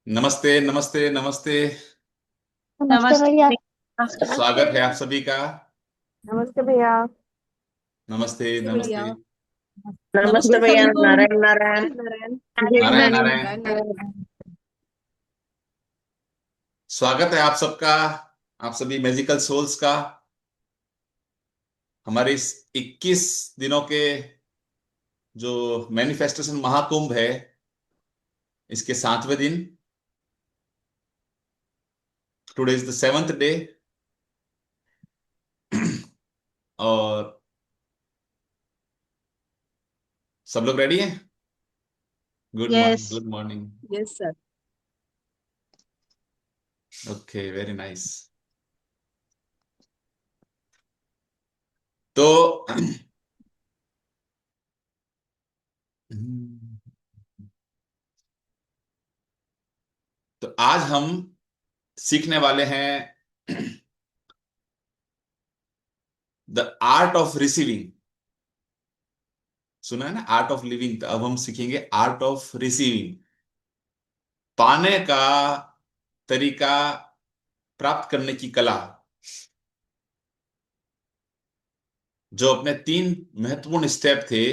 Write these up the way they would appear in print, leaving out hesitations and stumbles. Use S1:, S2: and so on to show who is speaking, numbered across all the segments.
S1: नमस्ते नमस्ते नमस्ते।
S2: नमस्ते
S3: नमस्ते
S2: भैया।
S3: भैया।
S1: स्वागत है आप सभी का।
S2: नमस्ते भैया।
S1: नमस्ते
S3: नमस्ते
S1: नमस्ते।
S3: भैया।
S4: नमस्ते
S3: नमस्ते
S4: भैया।
S3: सभी को।
S4: नारायण नारायण।
S3: नारायण।
S4: Good
S1: Narayan
S4: morning.
S1: नारायण।
S3: नारायण नारायण।
S1: स्वागत है आप सबका, आप सभी मैजिकल सोल्स का, हमारे इस 21 दिनों के जो मैनिफेस्टेशन महाकुंभ है, इसके 7वें दिन। Today is the 7th day. और सब लोग रेडी हैं? Good morning,
S3: yes.
S1: Good morning.
S3: Yes sir.
S1: Okay, very nice. तो तो आज हम सीखने वाले हैं द आर्ट ऑफ रिसीविंग। सुना है ना, आर्ट ऑफ लिविंग। तो अब हम सीखेंगे आर्ट ऑफ रिसीविंग, पाने का तरीका, प्राप्त करने की कला। जो अपने 3 महत्वपूर्ण स्टेप थे,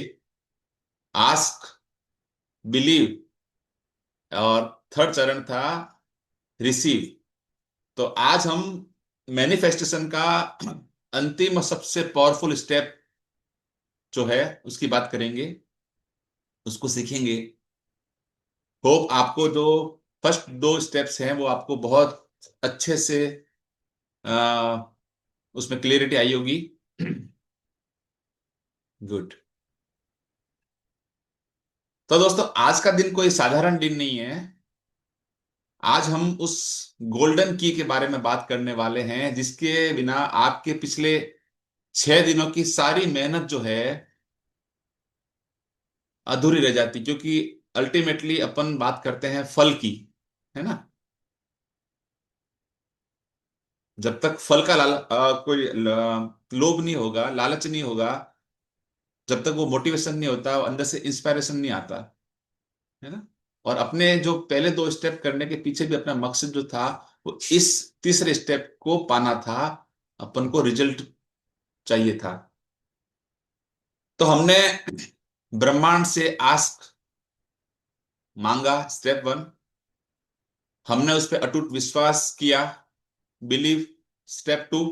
S1: आस्क, बिलीव, और थर्ड चरण था रिसीव। तो आज हम मैनिफेस्टेशन का अंतिम और सबसे पावरफुल स्टेप जो है उसकी बात करेंगे, उसको सीखेंगे। होप आपको जो फर्स्ट 2 स्टेप्स हैं वो आपको बहुत अच्छे से आ, उसमें क्लियरिटी आई होगी। गुड। तो दोस्तों, आज का दिन कोई साधारण दिन नहीं है। आज हम उस गोल्डन की के बारे में बात करने वाले हैं जिसके बिना आपके पिछले 6 दिनों की सारी मेहनत जो है अधूरी रह जाती, क्योंकि अल्टीमेटली अपन बात करते हैं फल की, है ना। जब तक फल का कोई लोभ नहीं होगा, लालच नहीं होगा, जब तक वो मोटिवेशन नहीं होता, अंदर से इंस्पायरेशन नहीं आता, है ना। और अपने जो पहले 2 स्टेप करने के पीछे भी अपना मकसद जो था, वो इस तीसरे स्टेप को पाना था। अपन को रिजल्ट चाहिए था। तो हमने ब्रह्मांड से आस्क मांगा, स्टेप 1। हमने उस पर अटूट विश्वास किया, बिलीव, स्टेप 2।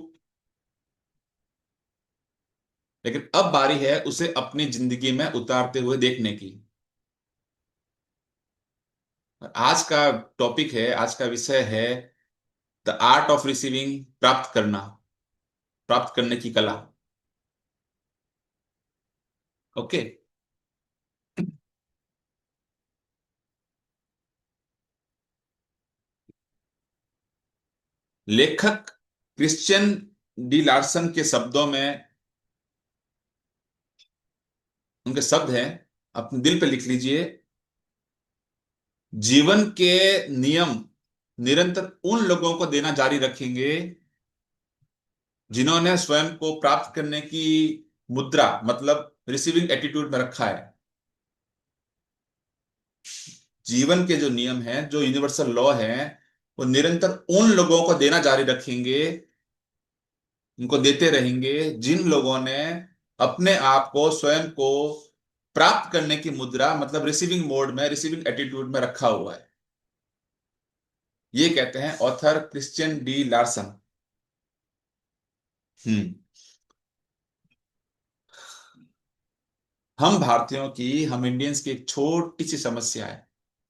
S1: लेकिन अब बारी है उसे अपनी जिंदगी में उतारते हुए देखने की। आज का टॉपिक है, आज का विषय है द आर्ट ऑफ रिसीविंग, प्राप्त करना, प्राप्त करने की कला। ओके। लेखक क्रिश्चियन डी लार्सन के शब्दों में, उनके शब्द हैं, अपने दिल पे लिख लीजिए। जीवन के नियम निरंतर उन लोगों को देना जारी रखेंगे जिन्होंने स्वयं को प्राप्त करने की मुद्रा, मतलब रिसीविंग एटीट्यूड में रखा है। जीवन के जो नियम हैं, जो यूनिवर्सल लॉ हैं, वो निरंतर उन लोगों को देना जारी रखेंगे, उनको देते रहेंगे जिन लोगों ने अपने आप को, स्वयं को प्राप्त करने की मुद्रा, मतलब रिसीविंग मोड में, रिसीविंग एटीट्यूड में रखा हुआ है। ये कहते हैं ऑथर क्रिश्चियन डी लार्सन। हम्म। हम भारतीयों की, हम इंडियंस की एक छोटी सी समस्या है,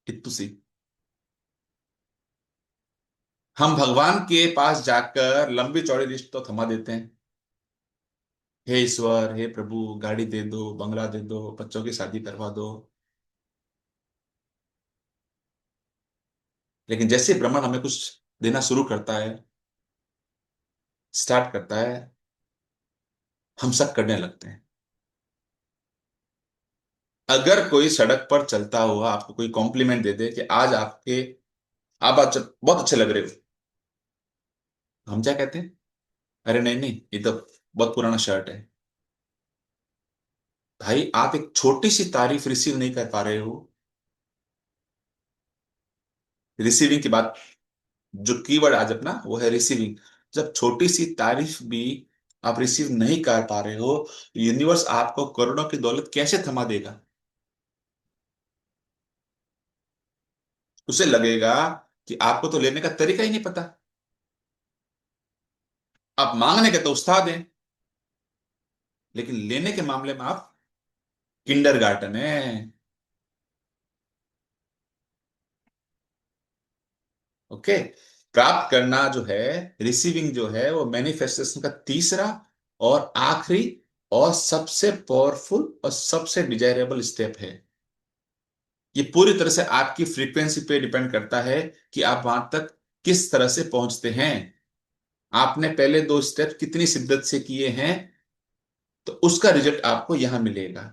S1: टिप्पू सी। हम भगवान के पास जाकर लंबी चौड़ी लिस्ट तो थमा देते हैं। हे ईश्वर, हे प्रभु, गाड़ी दे दो, बंगला दे दो, बच्चों की शादी करवा दो। लेकिन जैसे ब्रह्मांड हमें कुछ देना शुरू करता है, स्टार्ट करता है, हम सब करने लगते हैं। अगर कोई सड़क पर चलता हुआ आपको कोई कॉम्प्लीमेंट दे दे कि आज आप आज बहुत अच्छे लग रहे हो, तो हम क्या कहते हैं? अरे नहीं नहीं, ये तो बहुत पुराना शर्ट है। भाई, आप एक छोटी सी तारीफ रिसीव नहीं कर पा रहे हो, रिसीविंग की बात, जो कीवर्ड आज अपना वो है रिसीविंग। जब छोटी सी तारीफ भी आप रिसीव नहीं कर पा रहे हो, यूनिवर्स आपको करोड़ों की दौलत कैसे थमा देगा? उसे लगेगा कि आपको तो लेने का तरीका ही नहीं पता। आप मांगने के तो उस्ताद हैं, लेकिन लेने के मामले में आप किंडरगार्टन है। ओके। प्राप्त करना जो है, रिसीविंग जो है, वो मैनिफेस्टेशन का तीसरा और आखिरी और सबसे पावरफुल और सबसे डिजायरेबल स्टेप है। ये पूरी तरह से आपकी फ्रीक्वेंसी पे डिपेंड करता है कि आप वहां तक किस तरह से पहुंचते हैं। आपने पहले दो स्टेप कितनी शिद्दत से किए हैं, तो उसका रिजल्ट आपको यहां मिलेगा।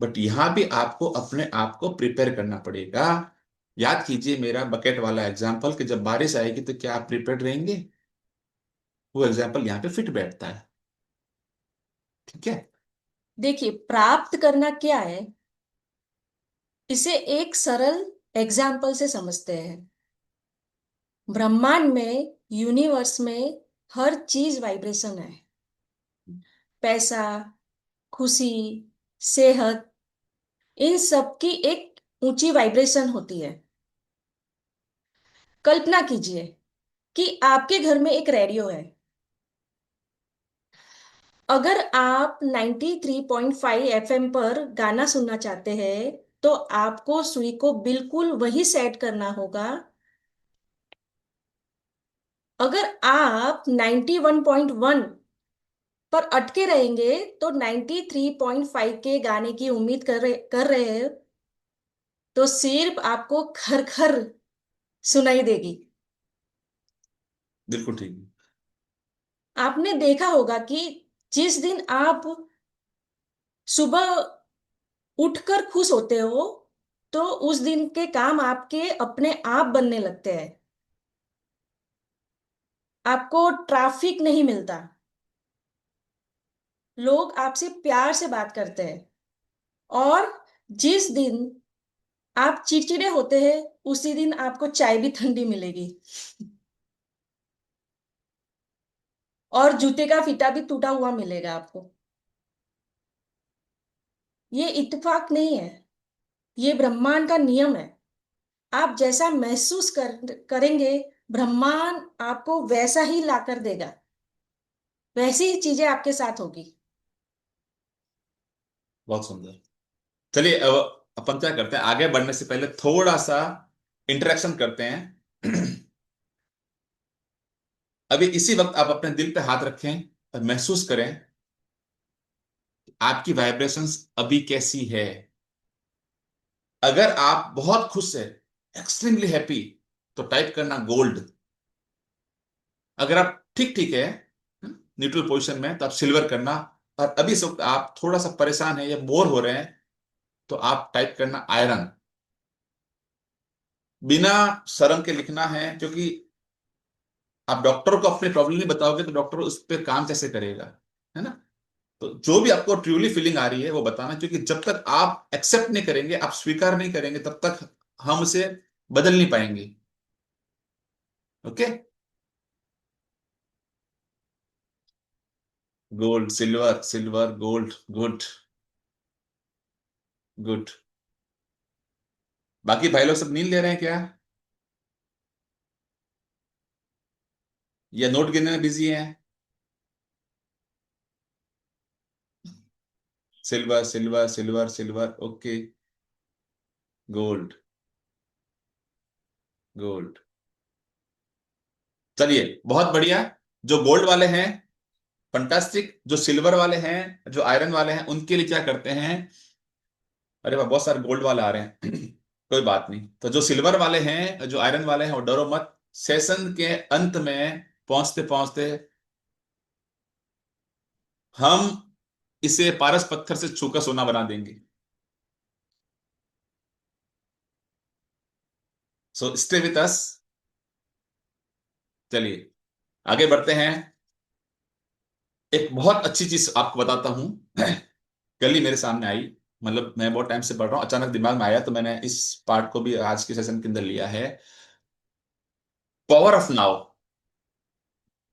S1: बट यहां भी आपको अपने आप को प्रिपेयर करना पड़ेगा। याद कीजिए मेरा बकेट वाला एग्जाम्पल, कि जब बारिश आएगी तो क्या आप प्रिपेयर्ड रहेंगे? वो एग्जाम्पल यहाँ पे फिट बैठता है। ठीक है।
S3: देखिए, प्राप्त करना क्या है, इसे एक सरल एग्जाम्पल से समझते हैं। ब्रह्मांड में, यूनिवर्स में हर चीज वाइब्रेशन है। पैसा, खुशी, सेहत, इन सब की एक ऊंची वाइब्रेशन होती है। कल्पना कीजिए कि आपके घर में एक रेडियो है। अगर आप 93.5 एफएम पर गाना सुनना चाहते हैं, तो आपको सुई को बिल्कुल वही सेट करना होगा। अगर आप 91.1 पर अटके रहेंगे, तो 93.5 के गाने की उम्मीद कर रहे हैं, तो सिर्फ आपको खर खर सुनाई देगी।
S1: बिल्कुल ठीक है।
S3: आपने देखा होगा कि जिस दिन आप सुबह उठकर खुश होते हो, तो उस दिन के काम आपके अपने आप बनने लगते हैं। आपको ट्रैफिक नहीं मिलता, लोग आपसे प्यार से बात करते हैं। और जिस दिन आप चिड़चिड़े होते हैं, उसी दिन आपको चाय भी ठंडी मिलेगी और जूते का फीता भी टूटा हुआ मिलेगा आपको। ये इत्तेफाक नहीं है, ये ब्रह्मांड का नियम है। आप जैसा महसूस करेंगे, ब्रह्मांड आपको वैसा ही लाकर देगा। वैसी ही चीजें आपके साथ होगी।
S1: बहुत सुंदर। चलिए अब अपन क्या करते हैं, आगे बढ़ने से पहले थोड़ा सा इंटरेक्शन करते हैं। अभी इसी वक्त आप अपने दिल पे हाथ रखें और महसूस करें आपकी वाइब्रेशंस अभी कैसी है। अगर आप बहुत खुश है, एक्सट्रीमली हैप्पी, तो टाइप करना गोल्ड। अगर आप ठीक ठीक है, न्यूट्रल पोजीशन में, तो आप सिल्वर करना। और अभी इस वक्त आप थोड़ा सा परेशान है या बोर हो रहे हैं, तो आप टाइप करना आयरन। बिना शर्म के लिखना है, क्योंकि आप डॉक्टर को अपनी प्रॉब्लम नहीं बताओगे तो डॉक्टर उस पर काम कैसे करेगा? है ना? तो जो भी आपको ट्रूली फीलिंग आ रही है वो बताना, क्योंकि जब तक आप एक्सेप्ट नहीं करेंगे, आप स्वीकार नहीं करेंगे, तब तक हम उसे बदल नहीं पाएंगे। Okay. Gold, silver, silver, gold. Good. Good. बाकी भाई लोग सब नींद ले रहे हैं क्या, या नोट गिनने में बिजी हैं? Silver, silver, silver, silver, okay. Gold. Gold. चलिए बहुत बढ़िया। जो गोल्ड वाले हैं, फंटास्टिक। जो सिल्वर वाले हैं, जो आयरन वाले हैं, उनके लिए क्या करते हैं? अरे वाह, बहुत सारे गोल्ड वाले आ रहे हैं। कोई बात नहीं। तो जो सिल्वर वाले हैं, जो आयरन वाले हैं, वो डरो मत। सेशन के अंत में पहुंचते पहुंचते हम इसे पारस पत्थर से छूकर सोना बना देंगे। So stay with us. चलिए आगे बढ़ते हैं। एक बहुत अच्छी चीज आपको बताता हूं। कल ही मेरे सामने आई। मतलब मैं बहुत टाइम से पढ़ रहा हूँ, अचानक दिमाग में आया, तो मैंने इस पार्ट को भी आज के सेशन के अंदर लिया है। पावर ऑफ नाउ,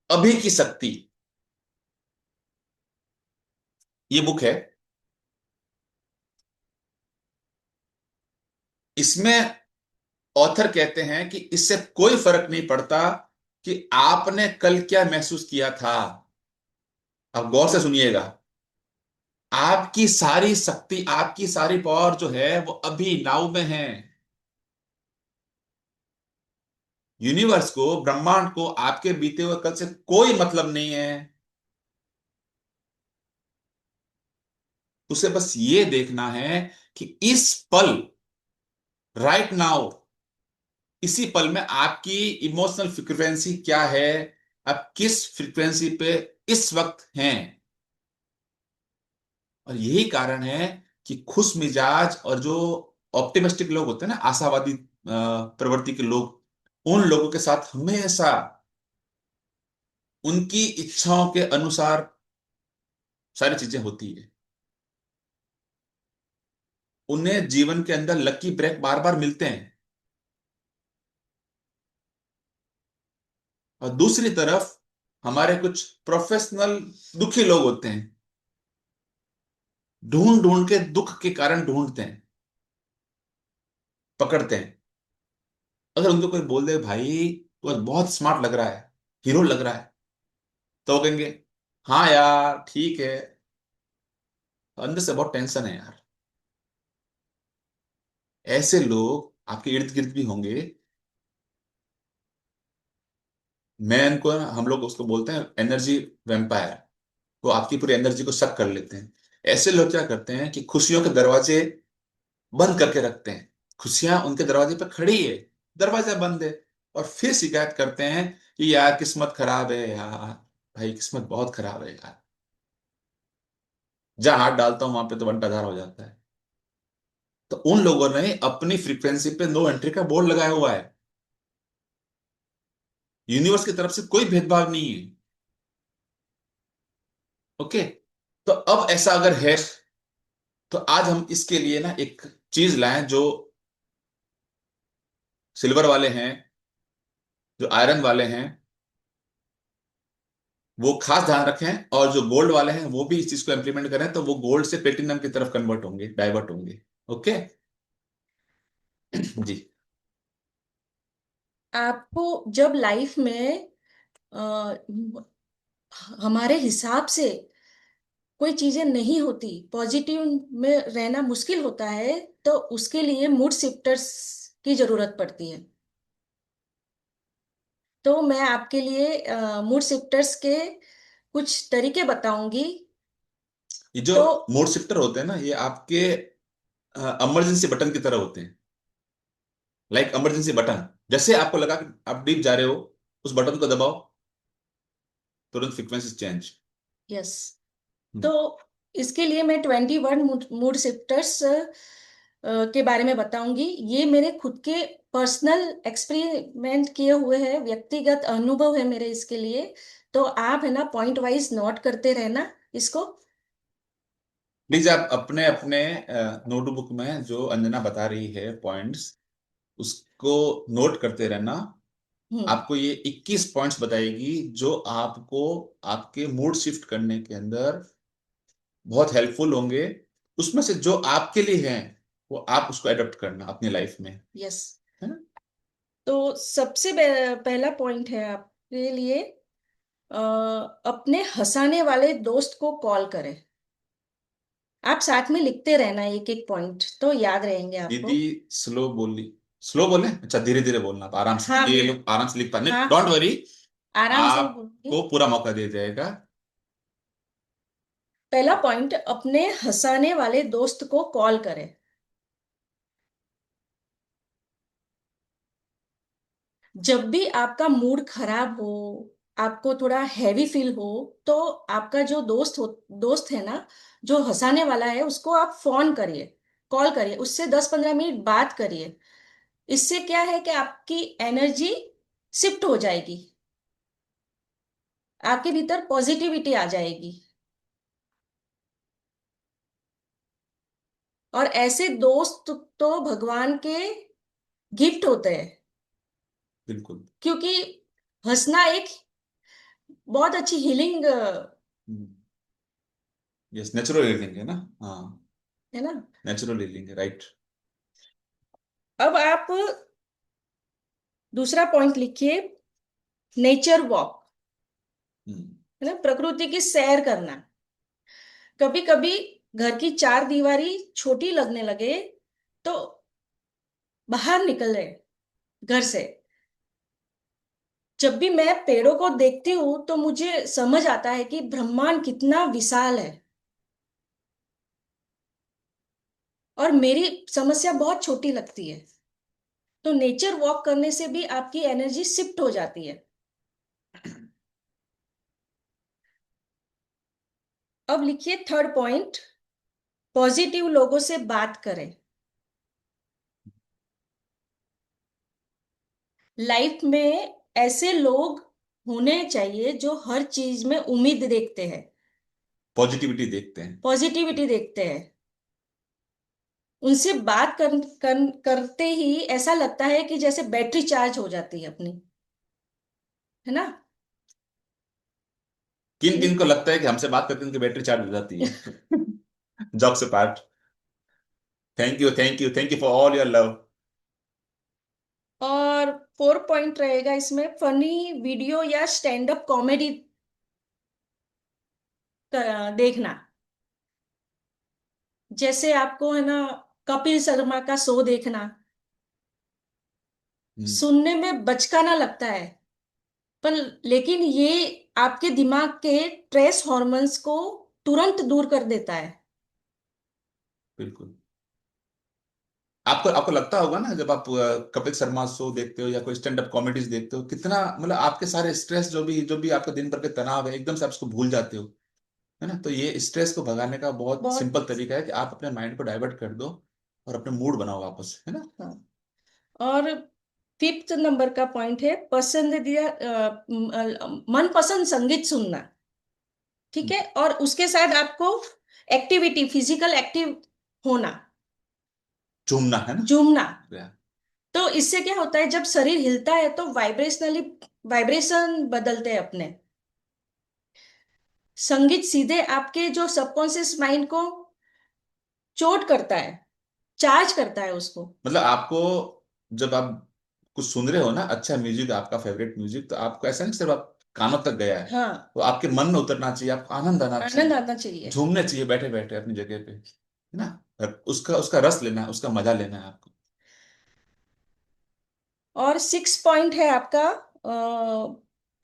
S1: अभी की शक्ति, ये बुक है। इसमें ऑथर कहते हैं कि इससे कोई फर्क नहीं पड़ता कि आपने कल क्या महसूस किया था। अब गौर से सुनिएगा, आपकी सारी शक्ति, आपकी सारी पावर जो है वो अभी नाउ में है। यूनिवर्स को, ब्रह्मांड को आपके बीते हुए कल से कोई मतलब नहीं है। उसे बस ये देखना है कि इस पल, राइट नाउ, इसी पल में आपकी इमोशनल फ्रिक्वेंसी क्या है, आप किस फ्रिक्वेंसी पे इस वक्त हैं। और यही कारण है कि खुश मिजाज और जो ऑप्टिमिस्टिक लोग होते हैं ना, आशावादी प्रवृत्ति के लोग, उन लोगों के साथ हमेशा उनकी इच्छाओं के अनुसार सारी चीजें होती है। उन्हें जीवन के अंदर लकी ब्रेक बार बार मिलते हैं। और दूसरी तरफ हमारे कुछ प्रोफेशनल दुखी लोग होते हैं, ढूंढ ढूंढ के दुख के कारण ढूंढते हैं, पकड़ते हैं। अगर उनको कोई बोल दे भाई तू आज बहुत स्मार्ट लग रहा है, हीरो लग रहा है, तो वो कहेंगे हाँ यार ठीक है, अंदर से बहुत टेंशन है यार। ऐसे लोग आपके इर्द गिर्द भी होंगे। मैं इनको, हम लोग उसको बोलते हैं एनर्जी वेम्पायर। वो आपकी पूरी एनर्जी को सक कर लेते हैं। ऐसे लोग क्या करते हैं कि खुशियों के दरवाजे बंद करके रखते हैं। खुशियां उनके दरवाजे पर खड़ी है, दरवाजा बंद है, और फिर शिकायत करते हैं कि यार किस्मत खराब है यार। भाई किस्मत बहुत खराब है यार, जहां हाथ डालता हूं वहां पे तो बंटाधार हो जाता है। तो उन लोगों ने अपनी फ्रीक्वेंसी पे नो एंट्री का बोर्ड लगाया हुआ है। यूनिवर्स की तरफ से कोई भेदभाव नहीं है। ओके। तो अब ऐसा अगर है, तो आज हम इसके लिए ना एक चीज लाएं जो सिल्वर वाले हैं, जो आयरन वाले हैं, वो खास ध्यान रखें, और जो गोल्ड वाले हैं वो भी इस चीज को इंप्लीमेंट करें, तो वो गोल्ड से प्लेटिनम की तरफ कन्वर्ट होंगे, डाइवर्ट होंगे। ओके। जी।
S3: आपको जब लाइफ में हमारे हिसाब से कोई चीजें नहीं होती, पॉजिटिव में रहना मुश्किल होता है, तो उसके लिए मूड शिफ्टर्स की जरूरत पड़ती है। तो मैं आपके लिए मूड शिफ्टर्स के कुछ तरीके बताऊंगी।
S1: ये जो
S3: तो
S1: मोड शिफ्टर होते हैं ना, ये आपके इमरजेंसी बटन की तरह होते हैं। लाइक इमरजेंसी बटन, जैसे आपको लगा कि आप डीप जा रहे हो, उस बटन को दबाओ, तुरंत फ्रीक्वेंसी चेंज।
S3: यस, तो इसके लिए मैं 21 मूड शिफ्टर्स के बारे में बताऊंगी। ये मेरे खुद के पर्सनल एक्सपेरिमेंट किए हुए हैं, व्यक्तिगत अनुभव है मेरे इसके लिए। तो आप है ना पॉइंट वाइज नोट करते रहना इसको।
S1: प्लीज आप अपने अपने नोटबुक में जो अंजना बता रही है पॉइंट्स, उसको नोट करते रहना।
S3: हम्म।
S1: आपको ये 21 पॉइंट्स बताएगी जो आपको आपके मूड शिफ्ट करने के अंदर बहुत हेल्पफुल होंगे। उसमें से जो आपके लिए हैं वो आप उसको एडॉप्ट करना अपनी लाइफ में,
S3: यस,
S1: है ना।
S3: तो सबसे पहला पॉइंट है आपके लिए, अ, अपने हंसाने वाले दोस्त को कॉल करें। आप साथ में लिखते रहना एक एक पॉइंट, तो याद रहेंगे आपको।
S1: दीदी स्लो बोली, स्लो बोले, अच्छा धीरे धीरे बोलना, आप आराम से,
S3: हाँ,
S1: ये लोग आराम से लिख पाए,
S3: हाँ,
S1: डोंट वरी।
S3: आराम से ही बोलूंगी।
S1: आपको पूरा मौका दिया जाएगा।
S3: पहला पॉइंट, अपने हंसाने वाले दोस्त को कॉल करें। जब भी आपका मूड खराब हो, आपको थोड़ा हैवी फील हो, तो आपका जो दोस्त है ना, जो हंसाने वाला है, उसको आप फोन करिए, कॉल करिए, उससे 10-15 मिनट बात करिए। इससे क्या है कि आपकी एनर्जी शिफ्ट हो जाएगी, आपके भीतर पॉजिटिविटी आ जाएगी। और ऐसे दोस्त तो भगवान के गिफ्ट होते हैं।
S1: बिल्कुल।
S3: क्योंकि हंसना एक बहुत अच्छी हीलिंग
S1: यस, नेचुरल हीलिंग है ना। हाँ,
S3: है ना।
S1: नेचुरल हीलिंग है, राइट।
S3: अब आप दूसरा पॉइंट लिखिए, नेचर वॉक, है ना, प्रकृति की सैर करना। कभी कभी घर की चार दीवारी छोटी लगने लगे तो बाहर निकल रहे घर से। जब भी मैं पेड़ों को देखती हूँ तो मुझे समझ आता है कि ब्रह्मांड कितना विशाल है और मेरी समस्या बहुत छोटी लगती है। तो नेचर वॉक करने से भी आपकी एनर्जी शिफ्ट हो जाती है। अब लिखिए थर्ड पॉइंट, पॉजिटिव लोगों से बात करें। लाइफ में ऐसे लोग होने चाहिए जो हर चीज में उम्मीद देखते हैं,
S1: पॉजिटिविटी देखते हैं।
S3: पॉजिटिविटी देखते हैं। उनसे बात करते ही ऐसा लगता है कि जैसे बैटरी चार्ज हो जाती है अपनी, है ना।
S1: किन किन को लगता है कि हमसे बात करके उनकी बैटरी चार्ज हो जाती है? जॉब से part. Thank you, thank you, thank you for all your love.
S3: और फोर पॉइंट रहेगा इसमें, फनी वीडियो या स्टैंड अप कॉमेडी देखना। जैसे आपको, है ना, कपिल शर्मा का शो देखना, सुनने में बचकाना लगता है, पर लेकिन ये आपके दिमाग के स्ट्रेस हॉर्मोन्स को तुरंत दूर कर देता है।
S1: बिल्कुल। आपको आपको लगता होगा ना, जब आप कपिल शर्मा शो देखते हो या कोई स्टैंड अप कॉमेडीज देखते हो, कितना मतलब आपके सारे स्ट्रेस जो भी आपका दिन भर के तनाव है, एकदम से आप उसको भूल जाते हो, है ना। तो ये स्ट्रेस को भगाने का बहुत
S3: बहुत।
S1: सिंपल तरीका है कि आप अपने माइंड को डाइवर्ट कर दो और अपने मूड बनाओ वापस, है ना।
S3: हाँ। और फिफ्थ नंबर का पॉइंट है पसंदीदा मनपसंद संगीत सुनना। ठीक है, और उसके साथ आपको एक्टिविटी, फिजिकल एक्टिव होना,
S1: झूमना, है ना।
S3: झूमना।
S1: या,
S3: तो इससे क्या होता है, जब शरीर हिलता है तो वाइब्रेशनली वाइब्रेशन बदलते हैं अपने। संगीत सीधे आपके जो सबकॉन्शियस माइंड को चोट करता है, चार्ज करता है उसको।
S1: मतलब आपको, जब आप कुछ सुन रहे हो ना, अच्छा म्यूजिक, आपका फेवरेट म्यूजिक, तो आपको ऐसा नहीं सिर्फ आप कानों तक गया है,
S3: हाँ,
S1: तो आपके मन में उतरना चाहिए, आपको आनंद आना
S3: आनंद
S1: चाहिए,
S3: आना चाहिए।
S1: झूमने चाहिए बैठे बैठे अपनी जगह पे, है ना। और उसका उसका रस लेना है, उसका मजा लेना है आपको।
S3: और सिक्स पॉइंट है आपका,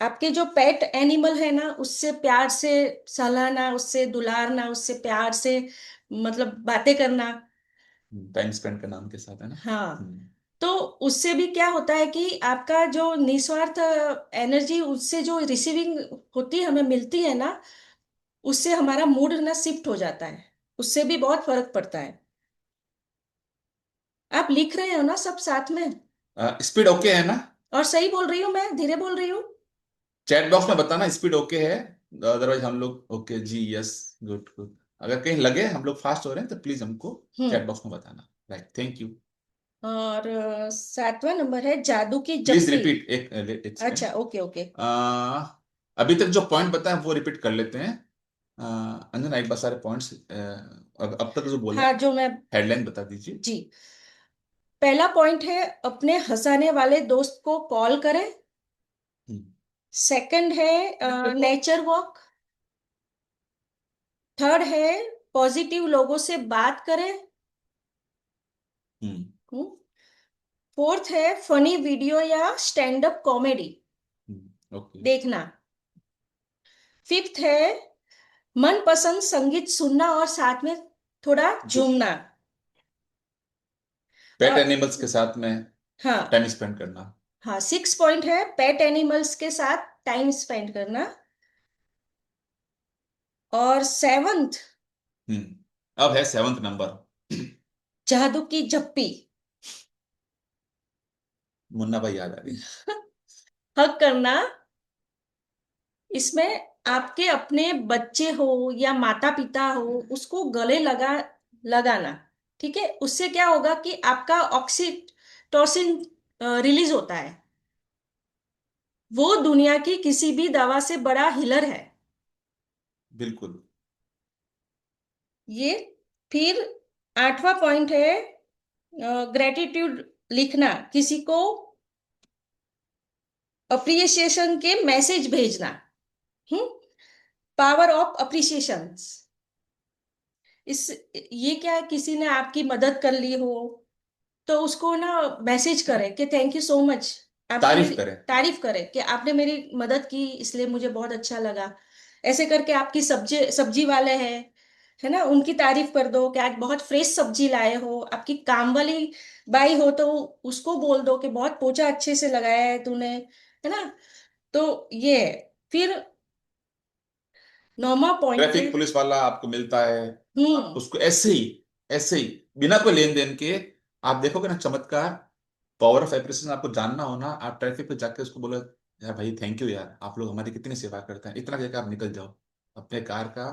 S3: आपके जो पेट एनिमल है ना, उससे प्यार से सहलाना, उससे दुलारना, उससे प्यार से मतलब बातें करना।
S1: टाइम स्पेंड करना उनके साथ, है ना।
S3: हाँ। तो उससे भी क्या होता है कि आपका जो निस्वार्थ एनर्जी उससे जो रिसीविंग होती है, हमें मिलती है ना, उससे हमारा मूड ना शिफ्ट हो जाता है, उससे भी बहुत फर्क पड़ता है। आप लिख रहे हो ना सब साथ में?
S1: स्पीड ओके है ना?
S3: और सही बोल रही हूँ मैं, धीरे बोल रही हूँ?
S1: चैट बॉक्स में बताना स्पीड ओके है, अदरवाइज हम लोग ओके जी, यस, गुड गुड। अगर कहीं लगे हम लोग फास्ट हो रहे हैं तो प्लीज हमको
S3: हम्म।
S1: चैट बॉक्स में बताना। Right, thank you.
S3: और सातवां नंबर है जादू की
S1: प्लीज
S3: जप्पी।
S1: रिपीट, एक सेकेंड।
S3: अच्छा, ओके ओके।
S1: अभी तक जो पॉइंट बताए वो रिपीट कर लेते हैं। अंजना, एक बार सारे पॉइंट्स अब तक जो बोले
S3: हाँ, जो मैं,
S1: हेडलाइन बता दीजिए।
S3: जी, पहला पॉइंट है अपने हंसाने वाले दोस्त को कॉल करें।
S1: हम्म।
S3: सेकंड है नेचर वॉक। थर्ड है पॉजिटिव लोगों से बात करें।
S1: हम्म।
S3: फोर्थ है फनी वीडियो या स्टैंड अप कॉमेडी
S1: ओके।
S3: देखना। फिफ्थ है मनपसंद संगीत सुनना और साथ में थोड़ा
S1: जो
S3: झूमना।
S1: पेट
S3: और
S1: एनिमल्स के साथ में
S3: हाँ,
S1: टाइम स्पेंड करना।
S3: हाँ, सिक्स पॉइंट है पेट एनिमल्स के साथ टाइम स्पेंड करना। और सेवंथ,
S1: अब है सेवंथ नंबर।
S3: जादू की जप्पी।
S1: मुन्ना भाई याद आ गई।
S3: हक करना। इसमें आपके अपने बच्चे हो या माता पिता हो, उसको गले लगाना। ठीक है, उससे क्या होगा कि आपका ऑक्सीटोसिन रिलीज होता है। वो दुनिया की किसी भी दवा से बड़ा हीलर है।
S1: बिल्कुल।
S3: ये फिर 8वां पॉइंट है, ग्रेटिट्यूड लिखना, किसी को अप्रिसिएशन के मैसेज भेजना। हम्म। Power of appreciation. इस ये क्या है, किसी ने आपकी मदद कर ली हो तो उसको ना मैसेज करें कि थैंक यू सो मच, आपने
S1: तारीफ
S3: मेरी
S1: करें।
S3: तारीफ करें कि आपने मेरी मदद की, इसलिए मुझे बहुत अच्छा लगा। ऐसे करके आपकी सब्जी सब्जी वाले हैं, है ना, उनकी तारीफ कर दो कि आज बहुत फ्रेश सब्जी लाए हो। आपकी काम वाली बाई हो तो उसको बोल दो कि बहुत पोछा अच्छे से लगाया है तूने, है ना। तो ये है। फिर 9वां पॉइंट पे।
S1: ट्रैफिक पुलिस वाला आपको मिलता है, आप
S3: हम्म।
S1: उसको ऐसे ही बिना कोई लेन देन के, आप देखोगे ना चमत्कार। पावर ऑफ एप्रिसिएशन आपको जानना हो ना, आप ट्रैफिक पे जाके उसको बोलो, यार भाई थैंक यू यार, आप लोग हमारी कितनी सेवा करते हैं, इतना कहकर आप निकल जाओ। अपने कार का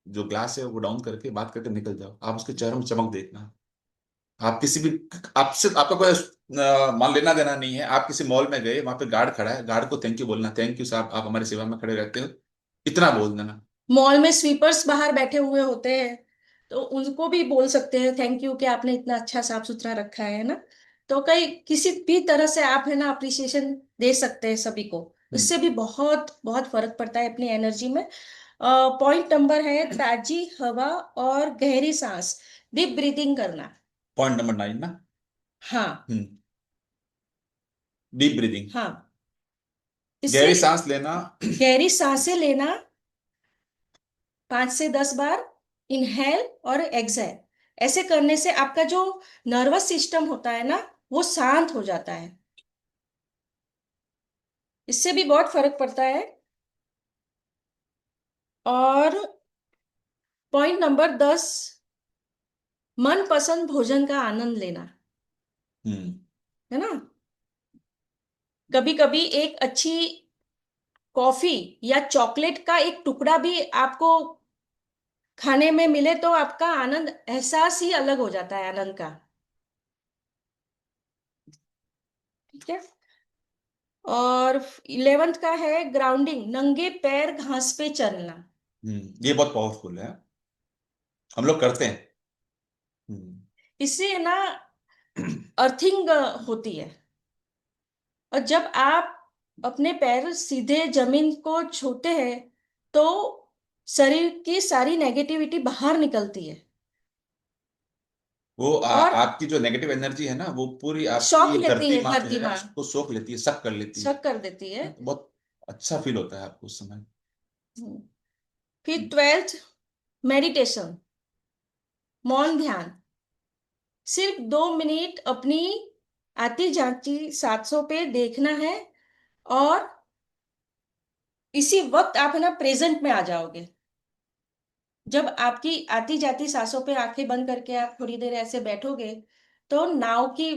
S1: जो ग्लास है वो डाउन करके बात करके निकल जाओ, आप उसके चेहरे में चमक देखना। आप किसी भी, आपसे आपका कोई मान लेना देना नहीं है, आप किसी मॉल में गए, वहां पे गार्ड खड़ा है, गार्ड को थैंक यू बोलना, थैंक यू साहब आप हमारी सेवा में खड़े रहते हो, इतना बोल देना।
S3: मॉल में स्वीपर्स बाहर बैठे हुए होते हैं, तो उनको भी बोल सकते हैं थैंक यू कि आपने इतना अच्छा साफ सुथरा रखा है ना। तो कई किसी भी तरह से आप है ना अप्रिसिएशन दे सकते हैं सभी को।
S1: हम्म।
S3: इससे भी बहुत बहुत फर्क पड़ता है अपनी एनर्जी में। पॉइंट नंबर है ताजी हवा और गहरी सांस, डीप ब्रीथिंग करना।
S1: पॉइंट नंबर 9 ना।
S3: हाँ।
S1: हम्म। Deep breathing.
S3: हाँ। इससे
S1: गहरी सांस लेना।
S3: गहरी सांसें लेना, 5 से 10 बार इनहेल और एक्सहेल। ऐसे करने से आपका जो नर्वस सिस्टम होता है ना, वो शांत हो जाता है। इससे भी बहुत फर्क पड़ता है। और पॉइंट नंबर 10, मनपसंद भोजन का आनंद लेना,
S1: हम्म।
S3: है ना। कभी कभी एक अच्छी कॉफी या चॉकलेट का एक टुकड़ा भी आपको खाने में मिले तो आपका आनंद, एहसास ही अलग हो जाता है आनंद का। ठीक है। और 11th का है ग्राउंडिंग, नंगे पैर घास पे चलना।
S1: ये बहुत पावरफुल है, हम लोग करते हैं। हम्म।
S3: इससे ना अर्थिंग होती है। और जब आप अपने पैर सीधे जमीन को छूते हैं तो शरीर की सारी नेगेटिविटी बाहर निकलती है
S1: वो
S3: और
S1: आपकी जो नेगेटिव एनर्जी है ना, वो पूरी
S3: शौक
S1: आपकी
S3: लेती
S1: धरती
S3: है,
S1: माँ जो
S3: धरती
S1: है
S3: माँ
S1: उसको सोख लेती है, सक कर लेती है।
S3: शक कर देती है।
S1: तो बहुत अच्छा फील होता है आपको उस समय।
S3: हम्म। फिर 12th, मेडिटेशन, मौन ध्यान। सिर्फ 2 मिनट अपनी आती जाती सांसों पे देखना है और इसी वक्त आप है ना प्रेजेंट में आ जाओगे। जब आपकी आती जाती सांसों पे आंखें बंद करके आप थोड़ी देर ऐसे बैठोगे तो नाव की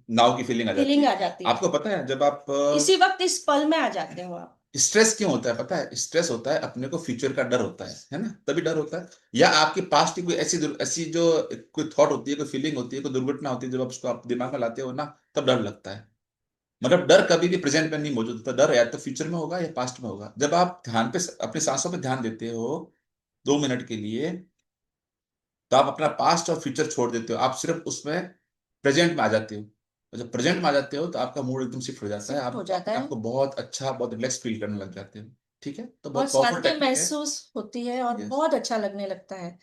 S1: नाव की फीलिंग आ जाती
S3: फीलिंग
S1: है।
S3: आ जाती है।
S1: आपको पता है जब आप
S3: इसी वक्त इस पल में आ जाते हो आप।
S1: स्ट्रेस क्यों होता है, पता है स्ट्रेस होता है अपने को फ्यूचर का डर होता है ना, तभी डर होता है। या आपके पास्ट की कोई ऐसी जो कोई थॉट होती है, कोई फीलिंग होती है, कोई दुर्घटना होती है, जब आप उसको आप दिमाग में लाते हो ना, तब डर लगता है। मतलब डर कभी भी प्रेजेंट में नहीं मौजूद होता, डर या तो फ्यूचर में होगा या पास्ट में होगा। जब आप ध्यान पे अपनी सांसों पे ध्यान देते हो 2 मिनट के लिए, तो आप अपना पास्ट और फ्यूचर छोड़ देते हो, आप सिर्फ उसमें प्रेजेंट में आ जाते हो। और जब प्रेजेंट में आ जाते हो तो आपका मूड एकदम शिफ्ट हो जाता है,
S3: शिफ्ट हो
S1: आप
S3: जाता
S1: अपने
S3: है
S1: आप को बहुत अच्छा, बहुत रिलैक्स फील करने लग जाते हो। ठीक है, तो
S3: और
S1: बहुत पावरफुल
S3: शांति
S1: टेक्निक है।
S3: महसूस होती है और
S1: यस।
S3: बहुत अच्छा लगने लगता है।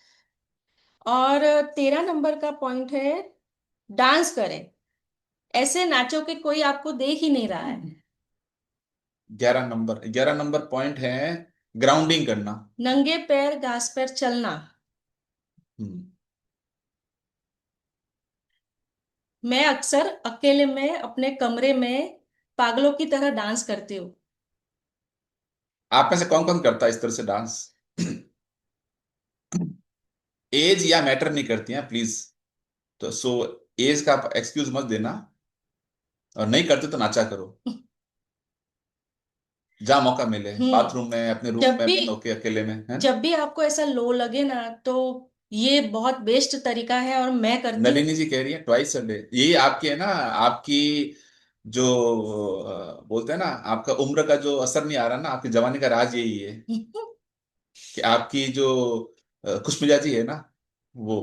S3: और 13 नंबर का पॉइंट है डांस करें, ऐसे नाचो कि कोई आपको देख ही नहीं रहा है।
S1: 11 नंबर पॉइंट है ग्राउंडिंग करना।
S3: नंगे पैर घास पर चलना।
S1: हम्म।
S3: मैं अक्सर अकेले में अपने कमरे में पागलों की तरह डांस करती हूँ।
S1: आप में से कौन कौन करता है इस तरह से डांस? एज या मैटर नहीं करती हैं प्लीज। तो सो एज का आप एक्सक्यूज मत देना, और नहीं करते तो नाचा करो, जहाँ मौका मिले, बाथरूम में, अपने रूम
S3: जब
S1: में
S3: भी
S1: बंद होके अकेले में, है ना।
S3: जब भी आपको ऐसा लो लगे ना, तो ये बहुत बेस्ट तरीका है और मैं करती हूँ।
S1: नलिनी जी कह रही है ट्वाइस अ डे, यही आपकी है ना, आपकी जो बोलते हैं ना, आपका उम्र का जो असर नहीं आ रहा ना, आपकी जवानी का राज यही है कि आपकी जो खुशमिजाजी है ना, वो।